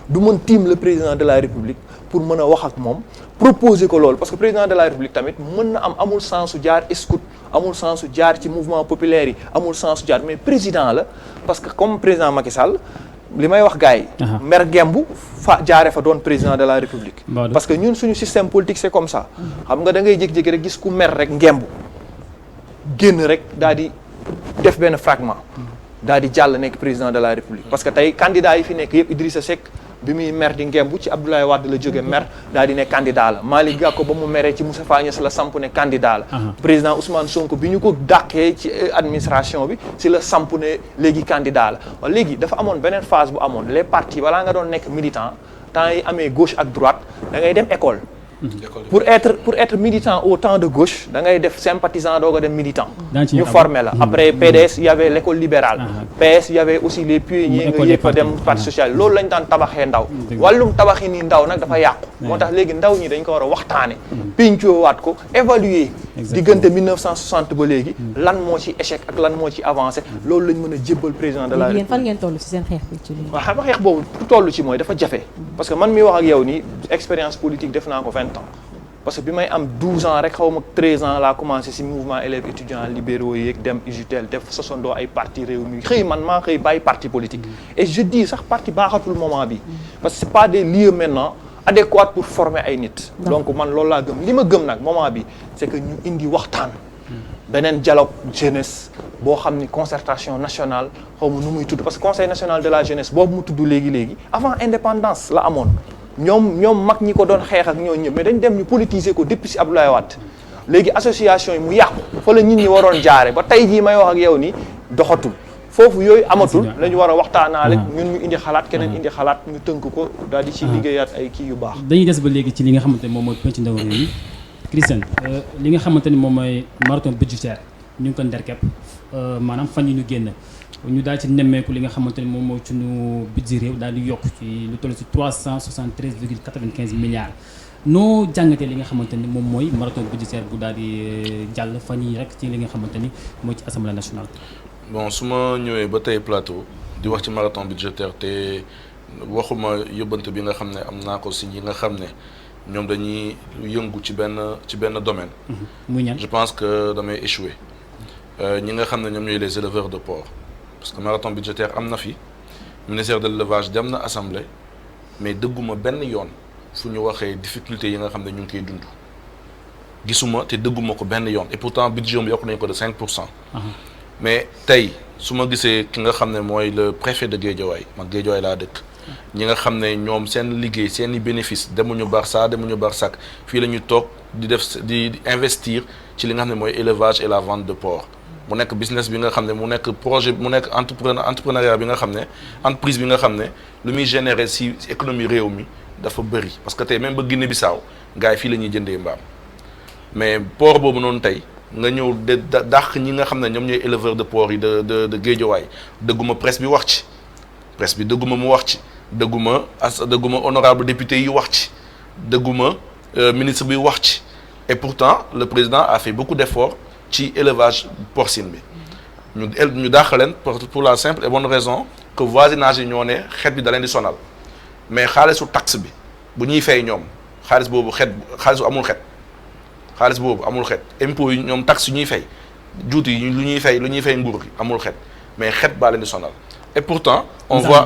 du mën tiim le président de la République pour mën a wax ak moom proposer ko loolu parce que président de la République tamit mën na amul sens su jaar scout amul sens su jaar ci mouvement populaire yi amul sens su jaar mais président la parce que comme président Macky Sall li may wax gars yi mer gembu fa jaare fa doon président de la République parce que ñun suñu système politique c'est comme ça xam nga da ngay jékki-jékki rek gis ku mer rek ngembu génn rek daal di def benn fragment daal di jàll nekk président de la République parce que tey candidat yi fi nekk yëpp Idrissa Seck bi muy mer di ngembu ci Abdoulaye Wade la jóge mer daal di ne candidat la Malick Gakou ba mu meree ci Moustapha Niasse la samp ne candidat la président Ousmane Sonko bi ñu ko dàqee ci administration bi si la samp ne léegi candidat la waaw léegi dafa amoon beneen phase bu amoon les partis balaa nga doon nekk militant temps yi amee gauche ak droite da ngay dem école pour être militant au temps de gauche da ngay def sympathisant dooga dem militant ñu formé la après PDS il y avait l'école libérale PS il y avait aussi les pionniers nga yëpp a dem parti social loolu lañ daan tabaxee ndaw wàllum tabaxi nii ndaw nag dafa yàqu moo tax léegi ndaw ñi dañ ko war a waxtaane péncoowaat ko évaluer diggante 1960 ba léegi lan moo ci échec ak lan moo ci avancé loolu lañ mën a jébbal président de la République fan ngeen toll ci seen xeex bi ci lii waaw xam nga xeex boobu toll ci mooy dafa jafe parce que man mi wax ak yow nii expérience politique def naa ko 20 ans parce que bi may am 12 ans rek xaw ma 13 ans laa commencé ci mouvement élèves étudiants libéraux yeeg dem UJTL def sosandoo ay parti réew mi xëy man maa xëy bàyyi parti politique et je dis sax parti baaxatul moment bi parce que c'est pas des lieux maintenant adéquats pour former ay nit donc man loolu laa gëm li ma gëm nag moment bi c'est que ñu indi waxtaan beneen dialogue jeunesse boo xam ni concertation nationale xaw ma nu muy tudd parce que conseil national de la jeunesse boobu mu tudd léegi avant indépendance la amoon ñoom mag ñi ko doon xeex ak ñooñu ñëpp mais dañ dem ñu politiser ko depuis ci Abdoulaye Wade léegi association yi mu yàqu fa la nit ñi waroon jaare ba tey jii may wax ak yow ni doxatul foofu yooyu amatul la ñu war a waxtaanaale ñun ñu indi xalaat keneen indi xalaat ñu tënk ko daal di ci liggéeyaat ay kii yu baax dañuy des ba léegi ci li nga xamante ne moom mooy penc ndaw réew yi Christian li nga xamante ni moom mooy marathon budgétaire ñu ngi ko nderkepp maanaam fan yi ñu génn ñu daal ci nemmeeku li nga xamante ni moom mooy suñu budget réew daal di yokk ci lu toll ci 373,95 milliards noo jàngatee li nga xamante ni moom mooy marathon budgétaire bu daal di jàll fan yii rek ci li nga xamante ni mooy ci assemblée nationale. bon su ma ñëwee ba tey plateau di wax ci marathon budgétaire te waxuma yóbbante bi nga xam ne am naa ko si ñi nga xam ne ñoom dañuy yëngu ci benn domaine. muy ñan je pense que damay échouer ñi nga xam ne ñoom ñooy les éleveurs de porc parce que marathon budgétaire am na fi ministère de l'élevage dem na assemblée mais dëgguma benn yoon fu ñu waxee difficultés yi nga xam ne ñu ngi koy dund gisuma te dëgguma ko benn yoon et pourtant budget bi yokk nañu ko de 5%. mais tey su ma gisee ki nga xam ne mooy le préfet de Guédiawaye man Guédiawaye laa dëkk ñi nga xam ne ñoom seen liggéey seen i bénéfice demuñu Barça demuñu Barsak fii la ñu toog di investir ci li nga xam ne mooy élevage et la vente de porc mu nekk business bi nga xam ne mu nekk projet mu nekk entrepreneuriat bi nga xam ne entreprise bi nga xam ne lu muy générer si économie réew mi dafa bëri parce que tey même ba Guinée-Bissau gars yi fii la ñuy jëndee mbaam mais porc boobu noonu tey nga ñëw de dàq ñi nga xam ne ñoom ñooy éleveurs de porc yi de Guédiawaye dëgguma presse bi wax ci presse bi dëgguma mu wax ci dëgguma honorable député yi wax ci dëgguma ministre bi wax ci et pourtant le président a fait beaucoup d'efforts ci élevage porcine bi ñu dàq leen pour la simple et bonne raison que voisinage yi ñoo ne xeet bi da leen di sonal mais xaalisu taxe bi bu ñuy fay ñoom xaalis boobu xaalisu amul xeet xaalis boobu amul xeet impôts yi ñoom taxe yu ñuy fay juuti yi lu ñuy fay nguur gi amul xeet mais xeet baa leen di sonal et pourtant on voit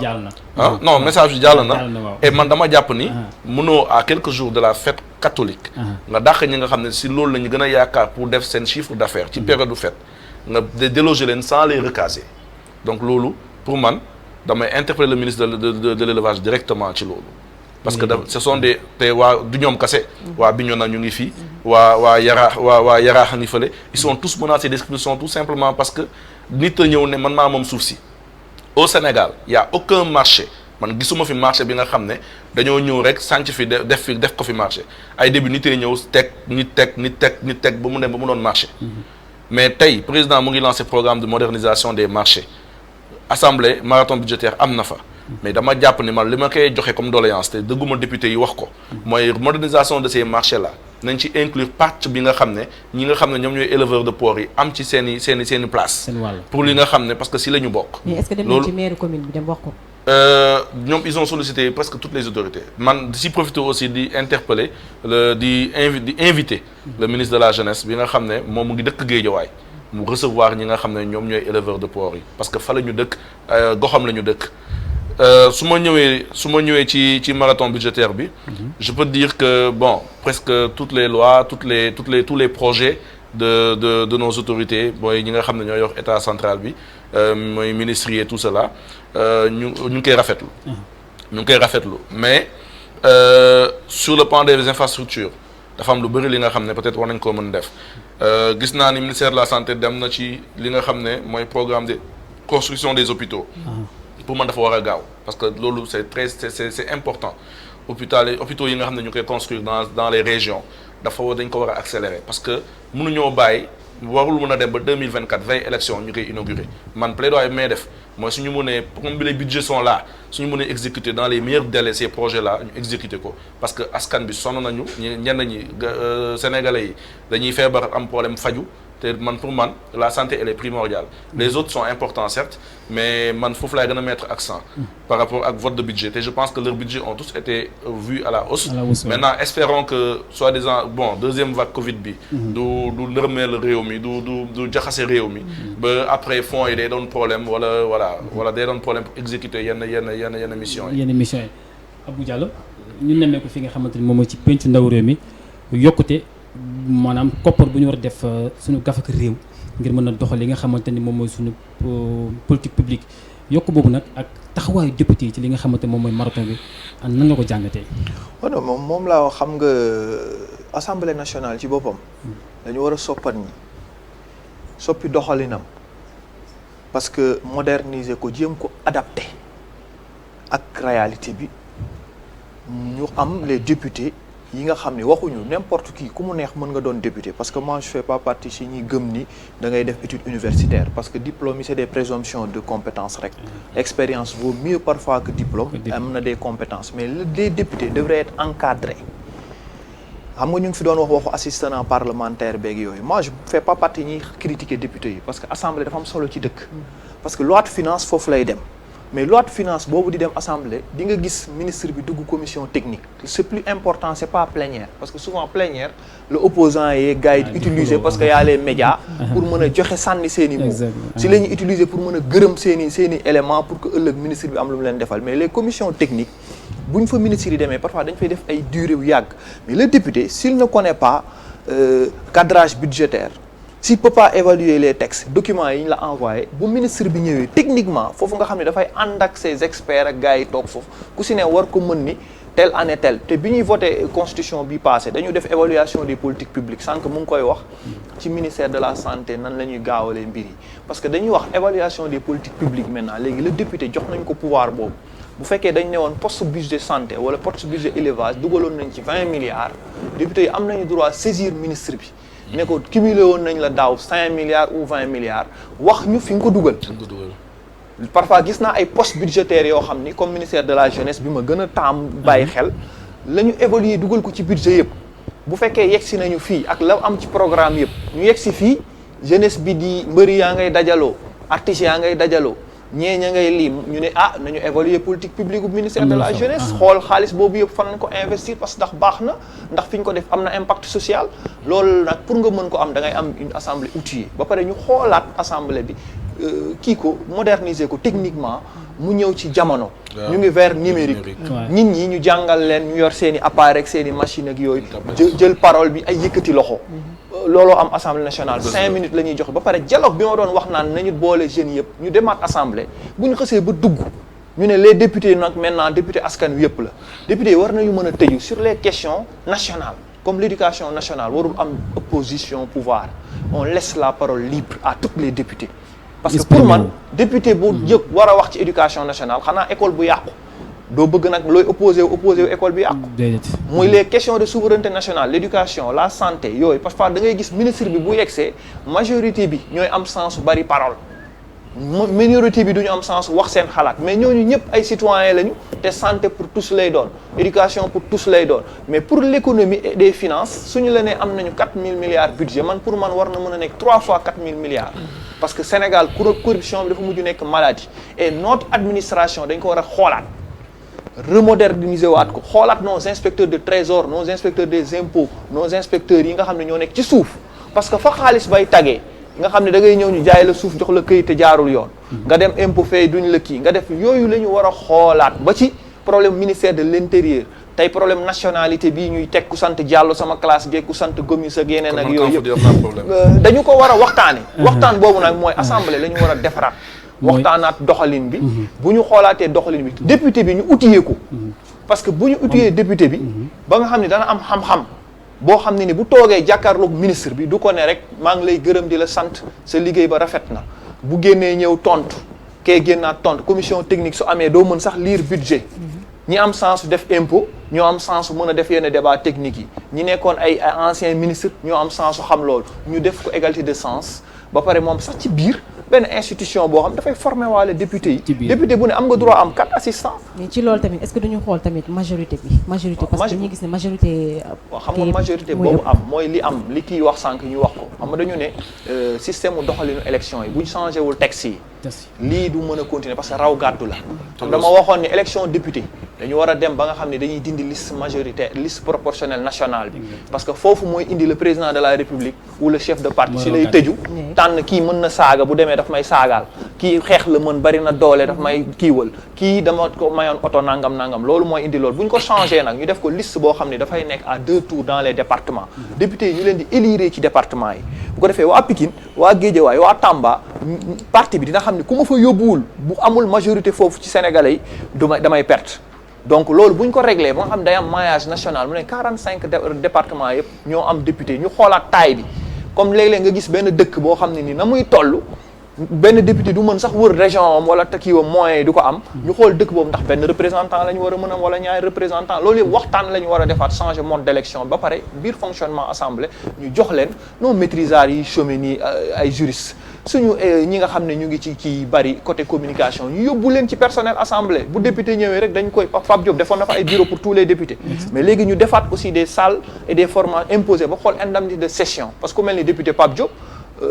non message bi jàll na et man dama jàpp ni mënoo à quelques jours de la fête catholique nga dàq ñi nga xam ne si loolu la ñu gën a yaakaar pour def seen chiffre d'affaires ci période du fête nga déloger leen sans les recaser donc loolu pour man damay interpeller le ministre de l'élevage directement ci loolu parce que ce sont des te waa du ñoom kase waa Bignona ñu ngi fii waa Yaraax ngi fële ils sont tous menacés d'expulsion tout simplement parce que nit a ñëw ne man maa moom suuf si au Sénégal y a aucun marché man gisuma fi marché bi nga xam ne dañoo ñëw rek sànc fi def ko fi marché ay début nit a ñëw teg ba mu dem ba mu doon marché mais tey président mu ngi lancé programme de modernisation des marchés assemblée marathon budgétaire am na fa mais dama jàpp ni man li ma koy joxe comme doléance te dëgguma député yi wax ko mooy modernisation de ces marchés là nañ ci inclure pàcc bi nga xam ne ñi nga xam ne ñoom ñooy éleveurs de porc yi am ci seen i place pour li nga xam ne parce que si la ñu bokk mais est-ce que dem nañ ci maire commune bi dem wax ko ñoom ils ont sollicité presque toutes les autorités man si profité aussi di interpeller di inviter le ministre de la jeunesse bi nga xam ne moom mu ngi dëkk Guédiawaye mu recevoir ñi nga xam ne ñoom ñooy éleveurs de porc yi parce que fa la ñu dëkk goxam la ñu dëkk su ma ñëwee ci marathon budgétaire bi je peux dire que bon presque toutes les lois tous les projets de nos autorités mooy ñi nga xam ne ñoo yor état central bi mooy ministres yi et tout cela ñu ngi koy rafetlu mais sur le plan des infrastructures dafa am lu bëri li nga xam ne peut-être war nañ koo mën def gis naa ni ministère de la santé dem na ci li nga xam ne mooy programme de construction des hôpitaux pour man dafa war a gaaw parce que loolu c'est important hôpitaux yi nga xam ne ñu koy construire dans les régions dañ ko war a accélérer parce que mënuñoo bàyyi warul mën a dem ba 2024 veille élection ñu koy inaugurer man plaidoyer bi may def mooy suñu mënee comme les budgets sont là suñu mënee exécuter dans les meilleurs délais ces projets là ñu exécuter ko parce que askan bi sonn nañu ñenn ñi sénégalais yi dañuy feebar am problème faju te man pour man la santé elle est primordiale les autres sont importants certes mais man foofu laay gën a mettre accent par rapport ak vote de budget et je pense que leurs budgets ont tous été vus à la hausse maintenant espérons que soi-disant bon deuxième vague Covid bi du nërmeel réew mi du jaxase réew mi ba après fonds yi day doon problème wala day doon problème pour exécuter yenn missions yi Abou Diallo ñu nemmee ko fi nga xamante ni moom mooy ci pencu ndaw réew mi yokkute maanaam koppar bu ñu war a def suñu gafak réew ngir mën a doxal li nga xamante ni moom mooy suñu politique publique yokk boobu nag ak taxawaayu député yi ci li nga xamante moom mooy marathon bi nan nga ko jàngatee. waaw moom laa wax xam nga assemblée nationale ci boppam dañu war a soppi doxalinam parce que moderniser ko jéem ko adapté ak réalité bi ñu am les députés yi nga xam ne waxuñu n'importe qui ku mu neex mën nga doon député parce que moi je fais pas partie si ñi gëm ni da ngay def étude universitaire parce que diplôme yi c'est des présomptions de compétences rek expérience vaut mieux parfois que diplôme am na des compétences mais les députés devraient être encadrés xam nga ñu ngi fi doon wax waxu assistant parlementaire beeg yooyu moi je fais pas partie ñuy critiquer député yi parce que assemblée dafa am solo ci dëkk. parce que loi de finance foofu lay dem. mais loi de finance boobu di dem assemblée di nga gis ministre bi dugg commission technique c'est plus important c'est pas plénière parce que souvent plénière le opposant yee gars yi di utiliser parce que y a les médias pour mën a joxe sànni seen i mots si la ñuy utiliser pour mën a gërëm seen i éléments pour que ëllëg ministre bi am lu mu leen defal mais les commissions techniques bu ñu fa ministre yi demee parfois dañ fay def ay durée yu yàgg mais le député s'il ne connaît pas cadrage budgétaire s'il peut pas évaluer les textes documents yi ñu la envoyé bu ministre bi ñëwee techniquement foofu nga xam ne dafay ànd ak ses experts ak gars yi toog foofu ku si ne war ko mën ni telle année telle te bi ñuy voté constitution bi passé dañu def évaluation des politiques publiques sànq mu ngi koy wax ci ministère de la santé nan la ñuy gaawalee mbir yi parce que dañuy wax évaluation des politiques publiques maintenant léegi le député jox nañ ko pouvoir boobu bu fekkee dañ ne woon poste budget santé wala poste budget élevage dugaloon nañ ci 20 milliards député yi am nañu droit saisir ministre bi ne ko cumulé woon nañ la daaw 5 milliards ou 20 milliards wax ñu fi nga ko dugal. parfois gis naa ay postes budgétaires yoo xam ni comme ministère de la jeunesse bi ma gën a taam bàyyi xel la ñu évaluer dugal ko ci budget yëpp bu fekkee yegsi nañu fii ak la am ci programme yëpp ñu yegsi fii jeunesse bi di mbëri yaa ngay dajaloo artistes yaa ngay dajaloo ñee ña ngay lim ñu ne nañu évaluer politique publique bu ministère de la jeunesse xool xaalis boobu yëpp fan lañ ko investir parce que ndax baax na ndax fi ñu ko def am na impact social loolu nag pour nga mën ko am da ngay am une assemblée outillée ba pare ñu xoolaat assemblée bi kii ko moderniser ko techniquement mu ñëw ci jamono ñu ngi vers numérique nit ñi ñu jàngal leen ñu yor seen i appareil ak seen i machine ak yooyu jël parole bi ay yëkkati loxo looloo am assemblée nationale 5 minutes la ñuy joxe ba pare dialogue bi ma doon wax naan nañu boole jeunes yëpp ñu demaat assemblée bu ñu xësee ba dugg ñu ne les députés nag maintenant député askan wi yëpp la députés war nañu mën a tëju sur les questions nationales comme l'éducation nationale warul am opposition pouvoir on laisse la parole libre à tous les députés parce que pour man député bu jëkk war a wax ci éducation nationale xanaa école bu yàqu doo bëgg nag looy opposé wu école bi yàqu muy les questions de souveraineté nationale l'éducation la santé yooyu parfois da ngay gis ministre bi bu yegsee majorité bi ñooy am sens su bari parole minorité bi duñu am sens wax seen xalaat mais ñooñu ñëpp ay citoyens lañu te santé pour tous lay doon éducation pour tous lay doon mais pour l'économie et des finances suñu la nee am nañu 4000 milliards budget man pour man war na mën a nekk 3 fois 4000 milliards parce que Sénégal corruption bi dafa mujj nekk maladie et notre administration dañ ko war a xoolaat remoderniser waat ko xoolaat nos inspecteurs de trésor nos inspecteurs des impôts nos inspecteurs yi nga xam ne ñoo nekk ci suuf parce que fa xaalis bay tagee nga xam ne da ngay ñëw ñu jaay la suuf jox la këyit te jaarul yoon nga dem impôt fay duñ la kii nga def yooyu la ñu war a xoolaat ba ci problème ministère de l'intérieur tey problème nationalité bii ñuy teg ku sant Diallo sama classe geeg ku sant Gomis ak yeneen ak yooyu yëpp dañu ko war a waxtaane waxtaan boobu nag mooy assemblée la ñu war a defaraat waxtaanaat doxalin bi bu ñu xoolaatee doxalin bi député bi ñu outillé ko parce que bu ñu outillé député bi ba nga xam ne dana am xam-xam boo xam ne ni bu toogee jàkkaarloog ministre bi du ko ne rek maa ngi lay gërëm di la sant sa liggéey ba rafet na bu génnee ñëw tontu kee génnaat tontu commission technique su amee doo mën sax lire budget ñi am sens def impôt ñoo am sens mën a def yenn débat technique yi ñi nekkoon ay anciens ministres ñoo am sens xam loolu ñu def ko égalité de sens ba pare moom sax ci biir benn institution boo xam dafay former waale député yi député bu ne am nga droit am 4 assistants mais ci loolu tamit est-ce que duñu xool tamit majorité parce que dañuy gis ne majorité xam nga majorité boobu am mooy li am li kii wax sànq ñu wax ko xam nga dañu ne système u doxalinu élection yi bu ñu changé wul texte yi lii du mën a continuer parce que raw gàddu la xam dama waxoon ne élection député dañu war a dem ba nga xam ne dañuy dindi liste majoritaire liste proportionnelle nationale bi parce que foofu mooy indi le président de la république ou le chef de parti si lay tëju tànn kii mën na saaga bu demee daf may saagaal kii xeex la mën bari na doole daf may kiiwal kii dama ko mayoon oto nangam loolu mooy indi loolu bu ñu ko changé nag ñu def ko liste boo xam ne dafay nekk à 2 tours dans les départements députés yi ñu leen di élire ci département yi bu ko defee waa Pikine waa Guédiawaye waa Tamba parti bi dina xam ne ku ma fa yóbbuwul bu amul majorité foofu ci sénégalais yi damay perte donc loolu bu ñu ko réglé ba nga xam ne day am maillage national mu ne 45 départements yëpp ñoo am député ñu xoolaat taille bi comme léeg-léeg nga gis benn dëkk boo xam ne ni na muy toll benn député du mën sax wër région am wala takiwam moyens yi du ko am ñu xool dëkk boobu ndax benn représentant la ñu war a mën am wala ñaari représentant loolu yëpp waxtaan la ñu war a defaat changer mode d'élection ba pare biir fonctionnement assemblée ñu jox leen non maîtrisards yi chômés yi ay juristes suñu ñi nga xam ne ñu ngi ci kii bari côté communication ñu yóbbu leen ci personnel assemblée bu député ñëwee rek dañ koy Pape Diop defoon na fa ay bureau pour tous les députés mais léegi ñu defaat aussi des salles et des formats imposés ba xool indemnité de session parce que ku mel ni député Pape Diop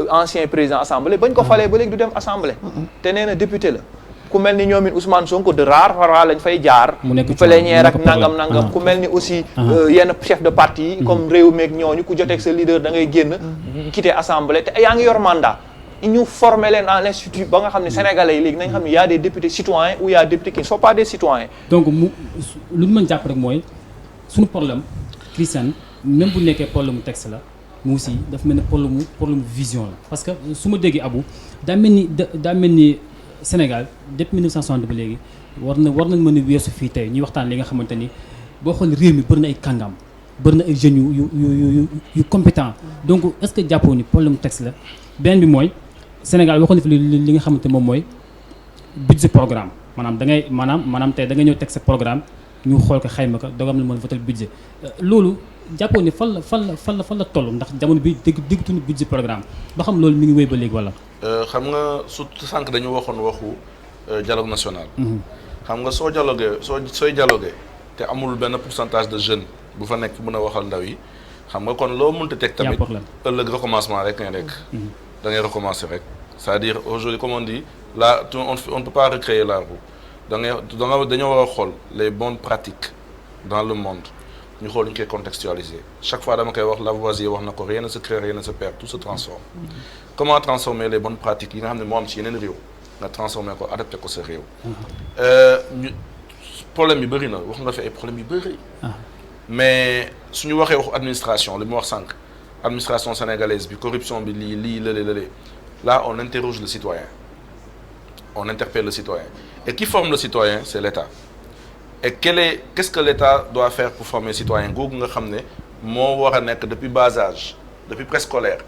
ancien président assemblée bañ ko falee ba léegi du dem assemblée te nee na député la ku mel ni ñoom it Ousmane Sonko de rare lañ fay jaar plénière ak nangam ku mel ni aussi yenn chef de parti yi comme réew meeg ñooñu ku joteeg sa leader da ngay génn quitter assemblée te yaa ngi yor mandat ñu former leen dans l'institut ba nga xam ne sénégalais yi léegi nañ xam ne y a des députés citoyens ou y a des députés qui ne sont pas des citoyens donc lu ñu mën jàpp rek mooy suñu problème Christiane même bu nekkee problème mu texte la mu aussi dafa mel ni problème vision la parce que su ma déggee Abou daa mel ni Sénégal depuis 1960 ba léegi war nañ mën a weesu fii tey ñuy waxtaan li nga xamante ni boo xool réew mi bëri na ay kàngam bëri na ay jeunes yu compétent donc est-ce que jàppoo ni problème texte la beneen bi mooy Sénégal waxoon na fi li nga xamante moom mooy budget programme maanaam da ngay maanaam tey da nga ñëw teg sa programme ñu xool ko xayma ko dogam la mën a voter budget loolu jàppoo ni fan la toll ndax jamono bi déggatuñu budget programme ba xam loolu mi ngi wéy ba léegi wala. xam nga surtout sànq dañu waxoon waxu dialogue national. xam nga soo sooy dialogué te amul benn pourcentage de jeunes bu fa nekk mën a waxal ndaw yi xam nga kon loo mënta teg tamit ëllëg recommencement rek ngay nekk. da ngay recommencer rek c'est-à-dire aujourd'hui comme on dit là on ne peut pas recréer la roue dañoo war a xool les bonnes pratiques dans le monde ñu xool ñu koy contextualiser chaque fois dama koy wax Lavoisier wax na ko rien ne se crée rien ne se perd tout se transforme. Comment transformer les bonnes pratiques yi nga xam ne moo am ci yeneen réew nga transformer ko adapté ko sa réew. problème yi bëri na wax nga fi ay problèmes yu bëri. mais suñu waxee waxu administration li mu wax sànq. Administration sénégalaise bi corruption bi lii là on interroge le citoyen on interpelle le citoyen et qui forme le citoyen c'est l'État et qu'est-ce que l'État doit faire pour former le citoyen googu nga xam ne moo war a nekk depuis bas âge depuis préscolaire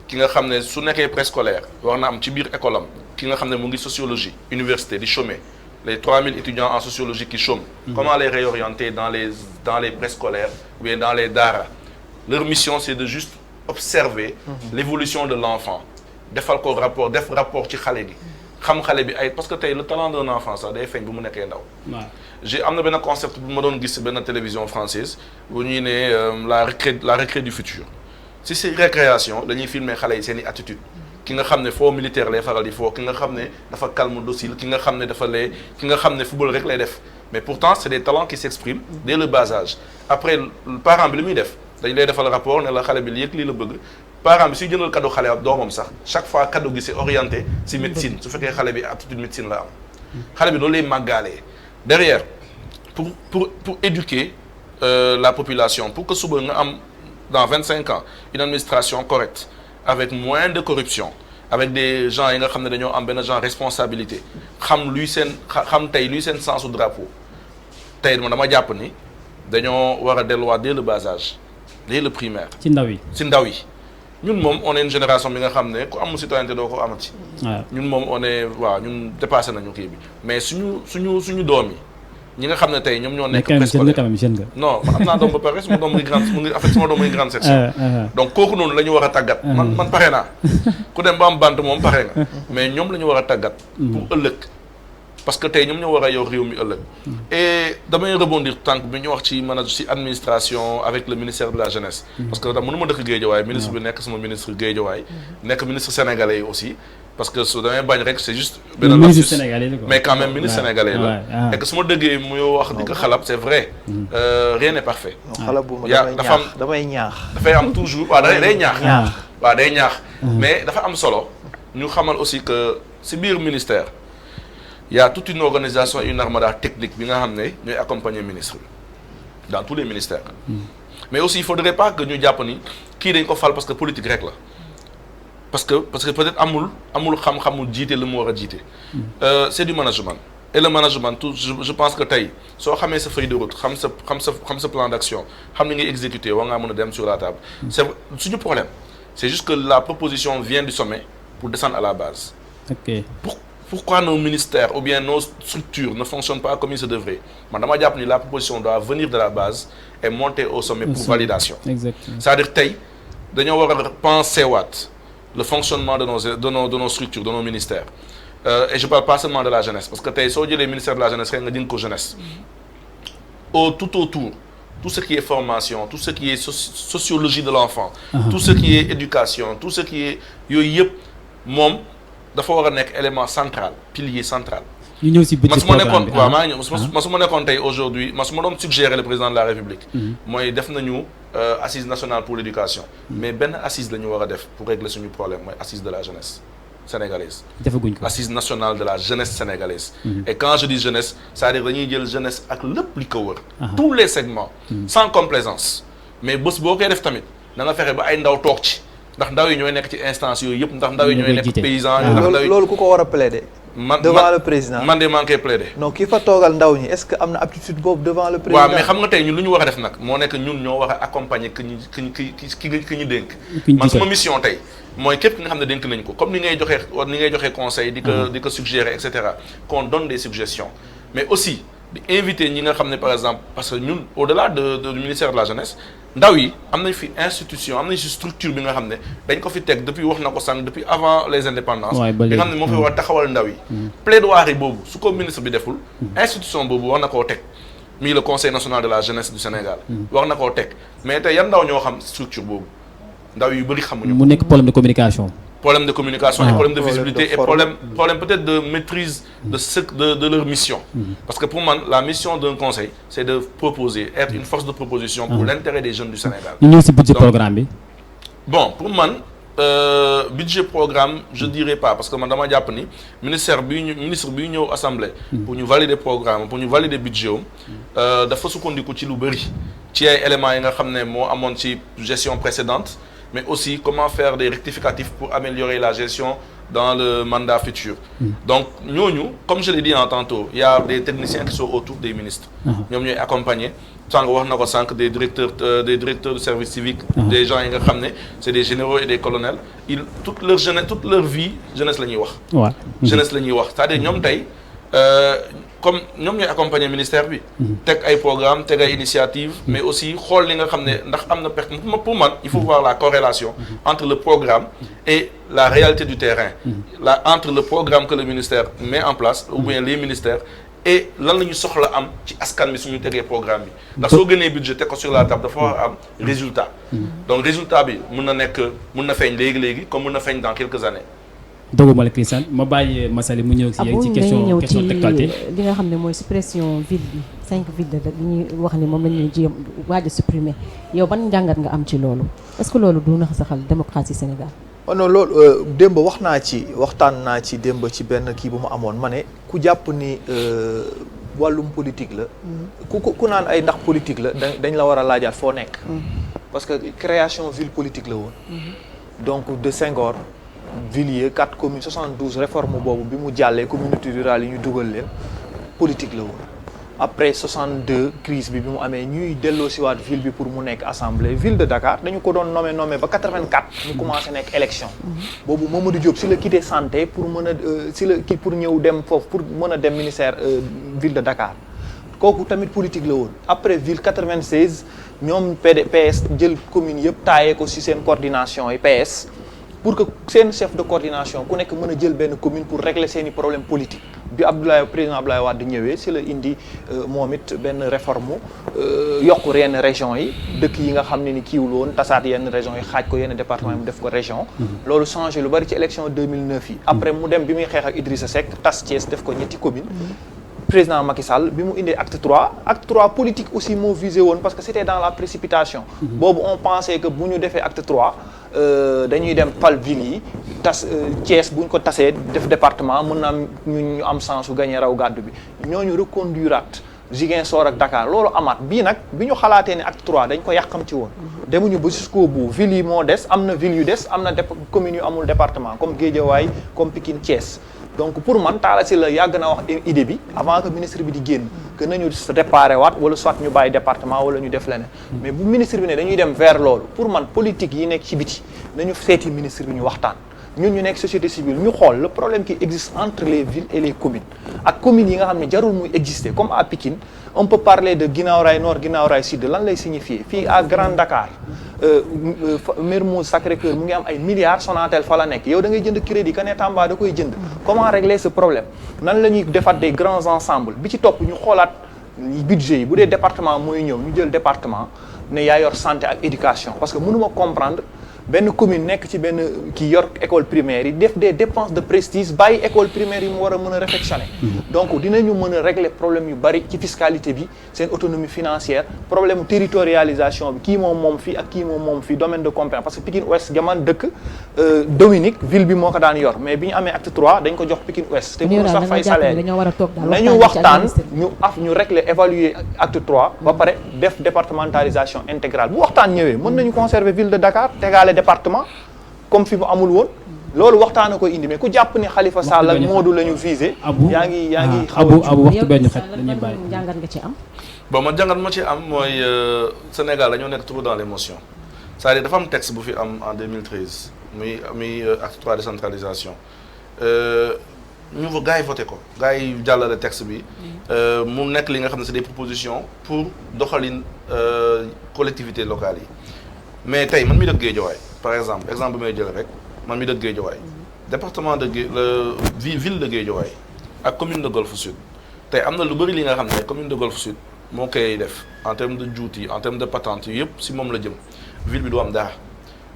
ki nga xam ne su nekkee préscolaire war na am ci biir école am ki nga xam ne mu ngi sociologie université di chômer les 3000 étudiants en sociologie qui chôment comment les réorienter dans les préscolaires ou bien dans les daara. Leur mission c'est de juste observer l'évolution de l'enfant defal ko def rapport ci xale gi xam xale bi ay parce que tey le talent d'un enfant sax day feeñ bu mu nekkee ndaw am na benn concept bu ma doon gis benn télévision française bu ñuy ne la récré du futur si c'est récréation dañuy filmer xale yi seen i attitude ki nga xam ne foo militaire lay faral di foo ki nga xam ne dafa calme docile ki nga xam ne ki nga xam ne football rek lay def mais pourtant c'est des talents qui s'expriment dès le bas âge après parent bi li muy def dañ lay defal rapport ne la xale bi lii la bëgg parent bi suy jëndal cadeau xale ab doomam sax chaque fois cadeau gi c'est orienté ci médecine su fekkee xale bi aptitude médecine la am xale bi loolu lay màggaalee derrière pour éduquer la population pour que suba nga am dans 25 ans une administration correcte avec moins de corruption avec des gens yi nga xam ne dañoo am benn genre responsabilité xam luy seen sensu drapeau tey man dama jàpp ni dañoo war a delluwaat dès le bas âge dès le primaire. ci ndaw yi ñun moom on est une génération bi nga xam ne ku amul citoyenneté doo ko amati. ñun moom ñun dépassé nañu kii bi mais suñu doom yi ñi nga xam ne tey ñoom ñoo nekk. préscolaire non man am naa doom ba pare suma doom mu ngi grande section. donc kooku noonu la ñu war a tàggat. man pare naa ku dem ba am bant moom pare nga mais ñoom la ñu war a tàggat. pour ëllëg. parce que tey ñoom ñoo war a yor réew mi ëllëg et damay rebondir tànk bi ñu wax ci administration avec le ministère de la jeunesse parce que mënu ma dëkk Guédiawaye ministre bi nekk sama ministre Guédiawaye nekk ministre sénégalais yi aussi parce que su damay bañ rek c'est juste benn lapsus mais quand même ministre sénégalais la et que su ma dëggee muy wax di ko xalab c'est vrai rien n'est parfait dafay am toujours day ñaax mais dafa am solo ñu xamal aussi que ci biir ministère il y a toute une organisation et une armada technique bi nga xam ne ñooy accompagner ministre bi dans tous les ministères mais aussi il faudrait pas que ñu jàpp ni kii dañ ko fal parce que politique rek la parce que peut-être amul xam-xamul jiite lu mu war a jiite c'est du management et le management je pense que tey soo xamee sa feuille de route xam sa plan d'action xam ni ngay exécuter war ngaa mën a dem sur la table c'est suñu problème c'est juste que la proposition vient du sommet pour descendre à la base ok Pourquoi nos ministères ou bien nos structures ne fonctionnent pas comme il se devrait? Madame Diap, la proposition doit venir de la base et monter au sommet pour validation. Exactement. C'est-à-dire que nous devons penser le fonctionnement de nos structures, de nos ministères. Et je ne parle pas seulement de la jeunesse, parce que si les ministères de la jeunesse, c'est une jeunesse. Tout autour, tout ce qui est formation, tout ce qui est sociologie de l'enfant, tout ce qui est éducation, tout ce qui est mom dafa war a nekk élément central, pilier central. ñu ñëw si budget programme bi ma nekkoon tey aujourd'hui ma doon suggérer le président de la République. mooy def nañu assise nationale pour l'éducation. mais benn assise la ñu war a def pour régler suñu problème mooy assise de la jeunesse sénégalaise. defaguñ ko assise nationale de la jeunesse sénégalaise. et quand je dis jeunesse, c'est-à-dire dañuy jël jeunesse ak lépp li ko wër. tous les segments. sans complaisance. mais bés boo koy def tamit da nga fexe ba ay ndaw toog ci. ndax ndaw yi ñooy nekk ci instance yooyu yëpp ndax ndaw yi ñooy nekk paysan loolu ku ko war a plaider devant le président man de maa ngi koy plaider non ki fa toogal ndaw ñi est-ce que am na aptitude boobu devant le président waaw mais xam nga tey ñun lu ñu war a def nag moo nekk ñun ñoo war a accompagner ki ñu dénk man sama mission tey mooy képp ki nga xam ne dénk nañ ko comme ni ngay joxee conseil di ko suggérer et cetera qu'on donne des suggestions mais aussi di inviter ñi nga xam ne par exemple parce que ñun au-delà du ministère de la jeunesse ndaw yi am nañ fi institution am nañ fi structure bi nga xam ne dañ ko fi teg depuis wax na ko sànq depuis avant les indépendances bi nga xam ne moo fi war a taxawal ndaw yi plaidoirie boobu su ko ministre bi deful institution boobu war na koo teg mii le conseil national de la jeunesse du Sénégal war na koo teg mais tey yan ndaw ñoo xam structure boobu ndaw yu bëri xamuñu mu nekk problème de communication et problème de visibilité et problème peut-être de maîtrise de leur mission. Parce que pour moi, la mission d'un conseil, c'est de proposer, être une force de proposition pour l'intérêt des jeunes du Sénégal. Nous aussi budget programme. Bon, pour moi, budget programme, je dirais pas, parce que madame Diapani, ministre de l'Assemblée, pour nous valider le programme, pour nous valider le budget, il faut qu'on dise qu'il y a des éléments qui sont en gestion précédente, mais aussi comment faire des rectificatifs pour améliorer la gestion dans le mandat futur. Donc, nous, comme je l'ai dit tantôt, il y a des techniciens qui sont autour des ministres. Nous sommes accompagnés. Des directeurs de service civique, des gens qui c'est des généraux et des colonels. Toute leur vie, jeunesse la ñuy wax. Jeunesse la ñuy wax. C'est-à-dire ñoom tey comme ñoom ñooy accompagner ministère bi. teg ay programme teg ay initiative mais aussi xool li nga xam ne ndax am na pour man il faut voir la corrélation entre le programme et la réalité du terrain. Entre le programme que le ministère met en place ou bien les ministères et lan la ñu soxla am ci askan bi suñu tegee programme bi ndax soo gënee budget teg ko sur la table dafa war a am résultat. Donc résultat bi mun na feeñ léegi comme mun na feeñ dans quelques années. doguma la Christiane ma bàyyi Massaly mu ñëw ci question d'actualité li nga xam ne mooy suppression ville bi 5 villes la ñuy wax ni moom la ñuy jéem waaj a supprimer yow ban njàngat nga am ci loolu est-ce que loolu du nasaxal démocratie Sénégal. non loolu démb waxtaan naa ci démb ci benn kii bu mu amoon ma ne ku jàpp ni wàllum politique la ku naan ay ndax politique la dañ la war a laajaat foo nekk parce que création ville politique la woon donc de Senghor Villiers 4 communes 72 réforme boobu bi mu jàllee communauté rurale yi ñu dugal leen politique la woon après 62 crise bi mu amee ñuy delloo si waat ville bi pour mu nekk assemblée ville de Dakar dañu ko doon nommé ba 84 ñu commencé nekk élection boobu Mamadou Diop si la quitté santé pour mën a pour ñëw dem foofu pour mën a dem ministère ville de Dakar kooku tamit politique la woon après ville 96 ñoom PS jël commune yëpp taayee ko si seen coordination yi PS pour que seen chef de coordination ku nekk mën a jël benn commune pour régler seeni problème politique bi président Abdoulaye Wade ñëwee si la indi moom it benn réforme yokk yenn région yi dëkk yi nga xam ne ni kiiwul woon tasaat yenn région yi xaaj ko yenn département yi mu def ko région loolu changé lu bari ci élection 2009 yi après mu dem bi muy xeex ak Idrissa Seck tas Thiès def ko ñetti commune président Macky Sall bi mu indee acte 3 politique aussi moo visé woon parce que c'était dans la précipitation boobu on pensait que bu ñu defee acte 3 dañuy dem fal ville yi tas Thiès bu ñu ko tasee def département mën na am ñu am chance su gagné raw gàddu bi ñooñu reconduiraat Ziguinchor ak Dakar loolu amaat bii nag bi ñu xalaatee ne acte 3 dañ ko yàqam ci woon demuñu ba jusqu'au bout ville yi moo des am na ville yu des am na communes yu amul département comme Guédiawaye comme Pikine Thiès donc pour man Talla Sylla yàgg na wax idée bi avant que ministre bi di génn que nañu réparé waat wala soit ñu bàyyi département wala ñu def leneen mais bu ministre bi ne dañuy dem vers loolu pour man politique yi nekk ci biti nañu seeti ministre bi ñu waxtaan ñun ñu nekk société civile ñu xool le problème qui existe entre les villes et les communes ak communes yi nga xam ne jarul muy exister comme à Pikine on peut parler de Guinaw Rail Nord Guinaw Rail Sud lan lay signifier fii à Grand Dakar Mermoz Sacré-Cœur mu ngi am ay milliards Sonatel fa la nekk yow da ngay jënd crédit ka ne Tamba da koy jënd comment régler ce problème nan la ñuy defaat des grands ensembles bi ci topp ñu xoolaat budget yi bu dee département mooy ñëw ñu jël département ne yaa yor santé ak éducation parce que mënuma comprendre benn commune nekk ci benn kii yor école primaire yi def des dépenses de prestige bàyyi école primaire yi mu war a mën a réfectionner donc dinañu mën a régler problème yu bari ci fiscalité bi seen autonomie financière problème territorialisation bi kii moom fii ak kii moom fii domaine de compétence parce que Pikine Ouest jaman dëkk Dominique ville bi moo ko daan yor mais bi ñu amee acte 3 dañ ko jox Pikine Ouest te mënu sax fay salaire nañu waxtaan ñu régler évaluer acte 3 ba pare def départementalisation intégrale bu waxtaan ñëwee mën nañu conserver ville de Dakar tegaale département comme fi mu amul woon loolu waxtaana koy indi mais ku jàpp ni Khalifa Sall ak Modou la ñu visé yaa ngi abu waxtu benn xet dañuy bàyyi jàngat nga ci am bon man jàngat ma ci am mooy Sénégal dañoo nekk trop dans l'émotion c'est-à-dire dafa am texte bu fi am en 2013 muy acte 3 décentralisation ñu fa gars yi voté ko gars yi jàllale texte bi mu nekk li nga xam ne c'est des propositions pour doxalin collectivités locales yi mais tey man mi dëkk Guédiawaye par exemple bi may jël rek man mi dëkk Guédiawaye département de ville de Guédiawaye ak commune de Golfe Sud tey am na lu bëri li nga xam ne commune de Golfe Sud moo koy def en termes de juuti en termes de patente yëpp si moom la jëm ville bi du am dara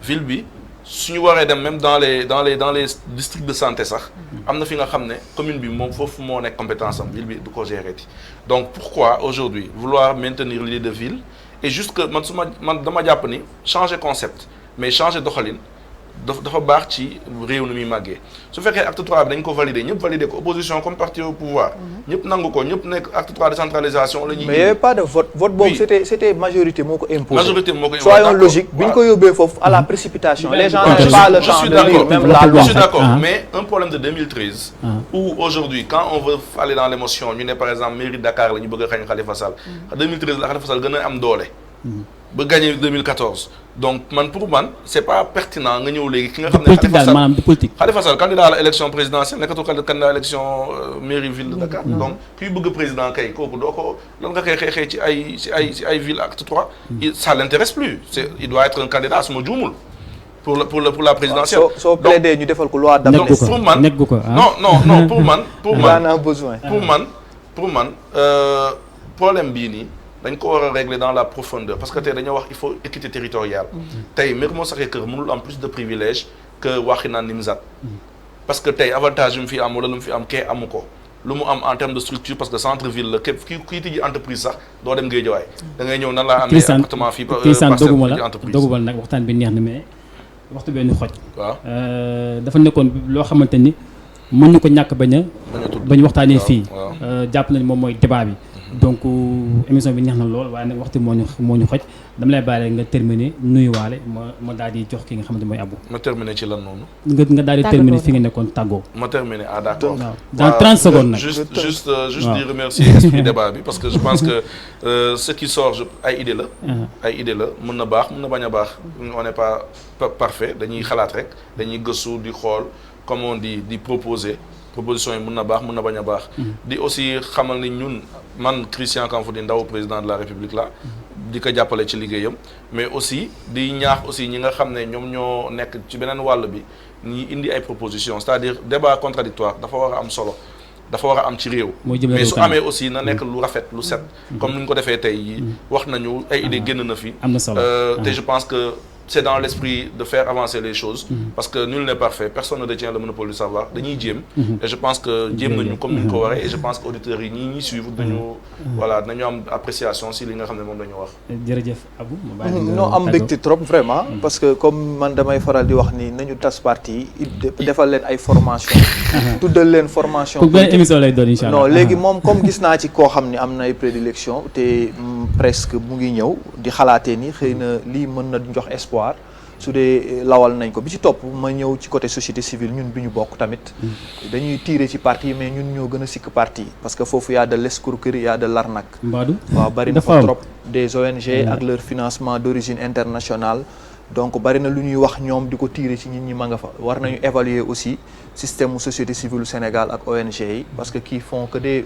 ville bi suñu waree dem même dans les districts de santé sax am na fi nga xam ne commune bi moom foofu moo nekk compétence am ville bi du ko gérer ti donc pourquoi aujourd'hui vouloir maintenir l'idée de ville et juste que man dama jàpp ni changer concept mais changer doxalin dafa baax ci réew ni muy màggee su fekkee acte 3 bi dañ ko valider ñëpp valider ko opposition comme parti au pouvoir ñëpp nangu ko ñëpp nekk acte 3 décentralisation la ñuy mais il y avait pas de vote boobu c'était majorité moo ko imposé imposé soyons logiques bi ñu ko yóbbee foofu à la précipitation les gens n'ont pas le temps de lire même la loi je suis d'accord mais un problème de 2013 où aujourd'hui quand on veut aller dans l'émotion ñu ne par exemple mairie de Dakar la ñu bëgg a xañ Khalifa Sall 2013 la Khalifa Sall gën a am doole ba gagné 2014 donc pour man c'est pas pertinent nga ñëw léegi ki nga xam ne Khalifa Sall candidat à la élection présidentielle nekkatu candidat à l'élection mairie ville de Dakar donc kuy bëgg président kay kooku doo ko lan nga koy xeexee ci ay ville acte 3 ça l'intéresse plus il doit être un candidat su ma juumul pour la présidentielle soo plaidé ñu defal ko loi d'amnistie pour man non pour man problème bii nii dañ ko war a régler dans la profondeur parce que tey dañoo wax il faut équité territoriale tey Mermoz Sacré-Cœur mënul am plus de privilèges que Wakhinane Nimzatt parce que tey avantage yu mu fi am wala lu mu fi am kee amu ko lu mu am en termes de structure parce que centre ville la képp kii tijji entreprise sax doo dem Guédiawaye da ngay ñëw nan laa amee appartement fii doguma la nag waxtaan bi neex na mais waxtu benn xoj waaw dafa nekkoon loo xamante ni mën ñu ko ñàkk bañ waxtaanee fii jàpp nañ moom mooy débat bi donc émission bi neex na lool waaye nag waxtu moo ñu xoj dama lay bàyyi nga terminer nuyuwaale ma daal di jox ki nga xamante mooy Abou. ma terminer ci lan noonu. nga daal di terminer fi nga nekkoon tàggoo. ma terminer d'accord. waaw dans 30 secondes nag. juste di remercier esprit débat bi parce que je pense que ce qui sort ay idée la. ay idée la mën na baax mën na bañ a baax. on n'est pas parfait dañuy xalaat rek dañuy gëstu di xool comme on dit di proposer. proposition yi mën na baax mën na bañ a baax di aussi xamal ni ñun man Christian Kamfoudi ndaw président de la République la di ko jàppale ci liggéeyam mais aussi di ñaax aussi ñi nga xam ne ñoom ñoo nekk ci beneen wàll bi ñi indi ay propositions c'est-à-dire débat contradictoire dafa war a am solo dafa war a am ci réew mais su amee aussi na nekk lu rafet lu set comme ni ñu ko defee tey wax nañu ay idée génn na fi am na solo te je pense que c'est dans l'esprit de faire avancer les choses parce que nul n'est parfait personne ne détient le monopole du savoir dañuy jéem et je pense que jéem nañu comme ni ñu ko waree et je pense que auditeurs yi ñi suivre dañu voilà nañu am appréciation si li nga xam ne moom la ñu wax jërëjëf Abou non am mbégte trop vraiment parce que comme man damay faral di wax ni nañu tas parti defal leen ay formation tuddal leen formation benn émission lay doon inchallah non léegi moom comme gis naa ci koo xam ne am na ay prédilection te presque mu ngi ñëw di xalaatee ni xëy na lii mën na jox espoir su dee lawal nañ ko bi ci topp ma ñëw ci côté société civile ñun bi ñu bokk tamit dañuy tirer ci parti mais ñun ñoo gën a sikk parti parce que foofu y a de l'escroquerie y a de l'arnaque waaw bari na fa trop des ONG ak leur financement d'origine internationale donc bari na lu ñuy wax ñoom di ko tirer ci nit ñi ma nga fa war nañu évaluer aussi système société civile Sénégal ak ONG yi parce que qui font que des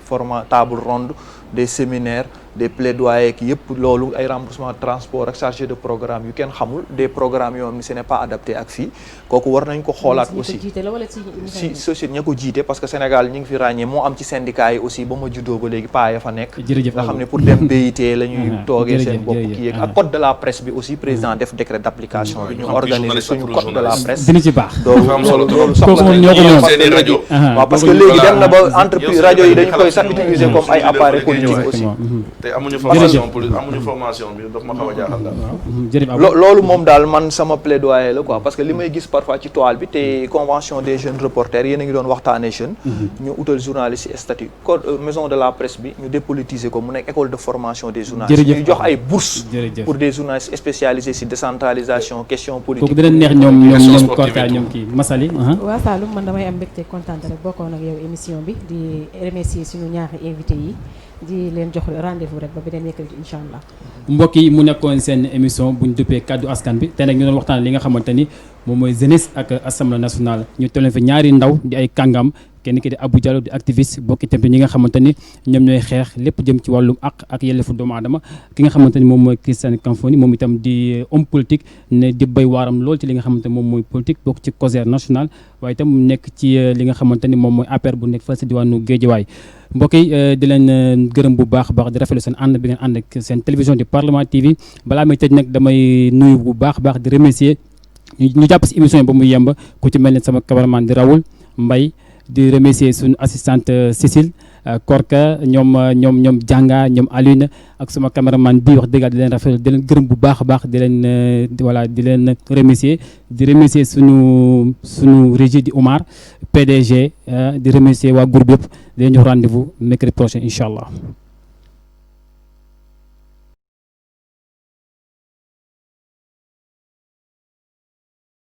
tables rondes des séminaires des plaidoyers ki yëpp loolu ay remboursement transport ak chargé de programme yu kenn xamul des programmes yoo xam ni ce n'est pas adapté ak fii kooku war nañ ko xoolaat aussi si société ña ko jiite parce que Sénégal ñi ngi fi ràññee moo am ci syndicat yi aussi ba ma juddoo ba léegi paa ya fa nekk nga xam ne pour dem BIT la ñuy toogee seen bopp kii ak code de la presse bi aussi président def décret d'application bi ñu organiser suñu code de la presse dina ci baax loolu soxla waaw parce que léegi dem na ba entreprise rajo yi dañu koy sax utiliser comme ay appareil politique aussi te amuñu formation bi daf ma xaw a jaaxal daal loolu moom daal man sama plaidoyer la quoi parce que li may gis parfois ci toile bi te convention des jeunes reporters yéen a ngi doon waxtaanee jeune ñu utal journaliste yi statut code maison de la presse bi ñu dépolitiser ko mu nekk école de formation des journalistes ñu jox ay bourses pour des journalistes spécialisés ci décentralisation question politique kooku dina neex ñoom Korka ñoom kii Massaly waaw Saloum man damay am mbégte kontaan rek bokkoon ak yow émission bi di remercier suñu ñaari invité yi di leen jox rendez-vous rek ba beneen mercredi incha allah. mbokk yi mu nekkoon seen émission bu ñu duppee kaddu askan bi te nag ñu doon waxtaan li nga xamante ni moom mooy jeunesse ak assemblée nationale ñu tolleen fi ñaari ndaw di ay kàngam kenn ki di Abou Diallo di activiste bokki tamit ñi nga xamante ni ñoom ñooy xeex lépp jëm ci wàllum àq ak yelleefu doomu aadama ki nga xamante ni moom mooy Christian Kamfoni moom itam di homme politique ne di béy waaram lool ci li nga xamante ni moom mooy politique bokk ci COJER national waaye itam nekk ci li nga xamante ni moom mooy APR bu nekk fa si diwaanu Guédiawaye mbokk yi di leen gërëm bu baax a baax di rafetlu seen ànd bi ngeen ànd ak seen télévision di Parlement TV balaa may tëj nag damay nuyu bu baax a baax di remercier ñu jàpp si émission yi ba muy yemb ku ci mel ne sama cameraman di Raoul Mbaye di remercier suñu assistante Cécile Korka ñoom Janga ñoom Alioune ak sama cameraman bii wax dëgg di leen rafetlu di leen gërëm bu baax a baax di leen voilà di leen remercier di remercier suñu régie di Omar PDG di remercier waa groupe yëpp di leen jox rendez-vous mercredi prochain incha allah.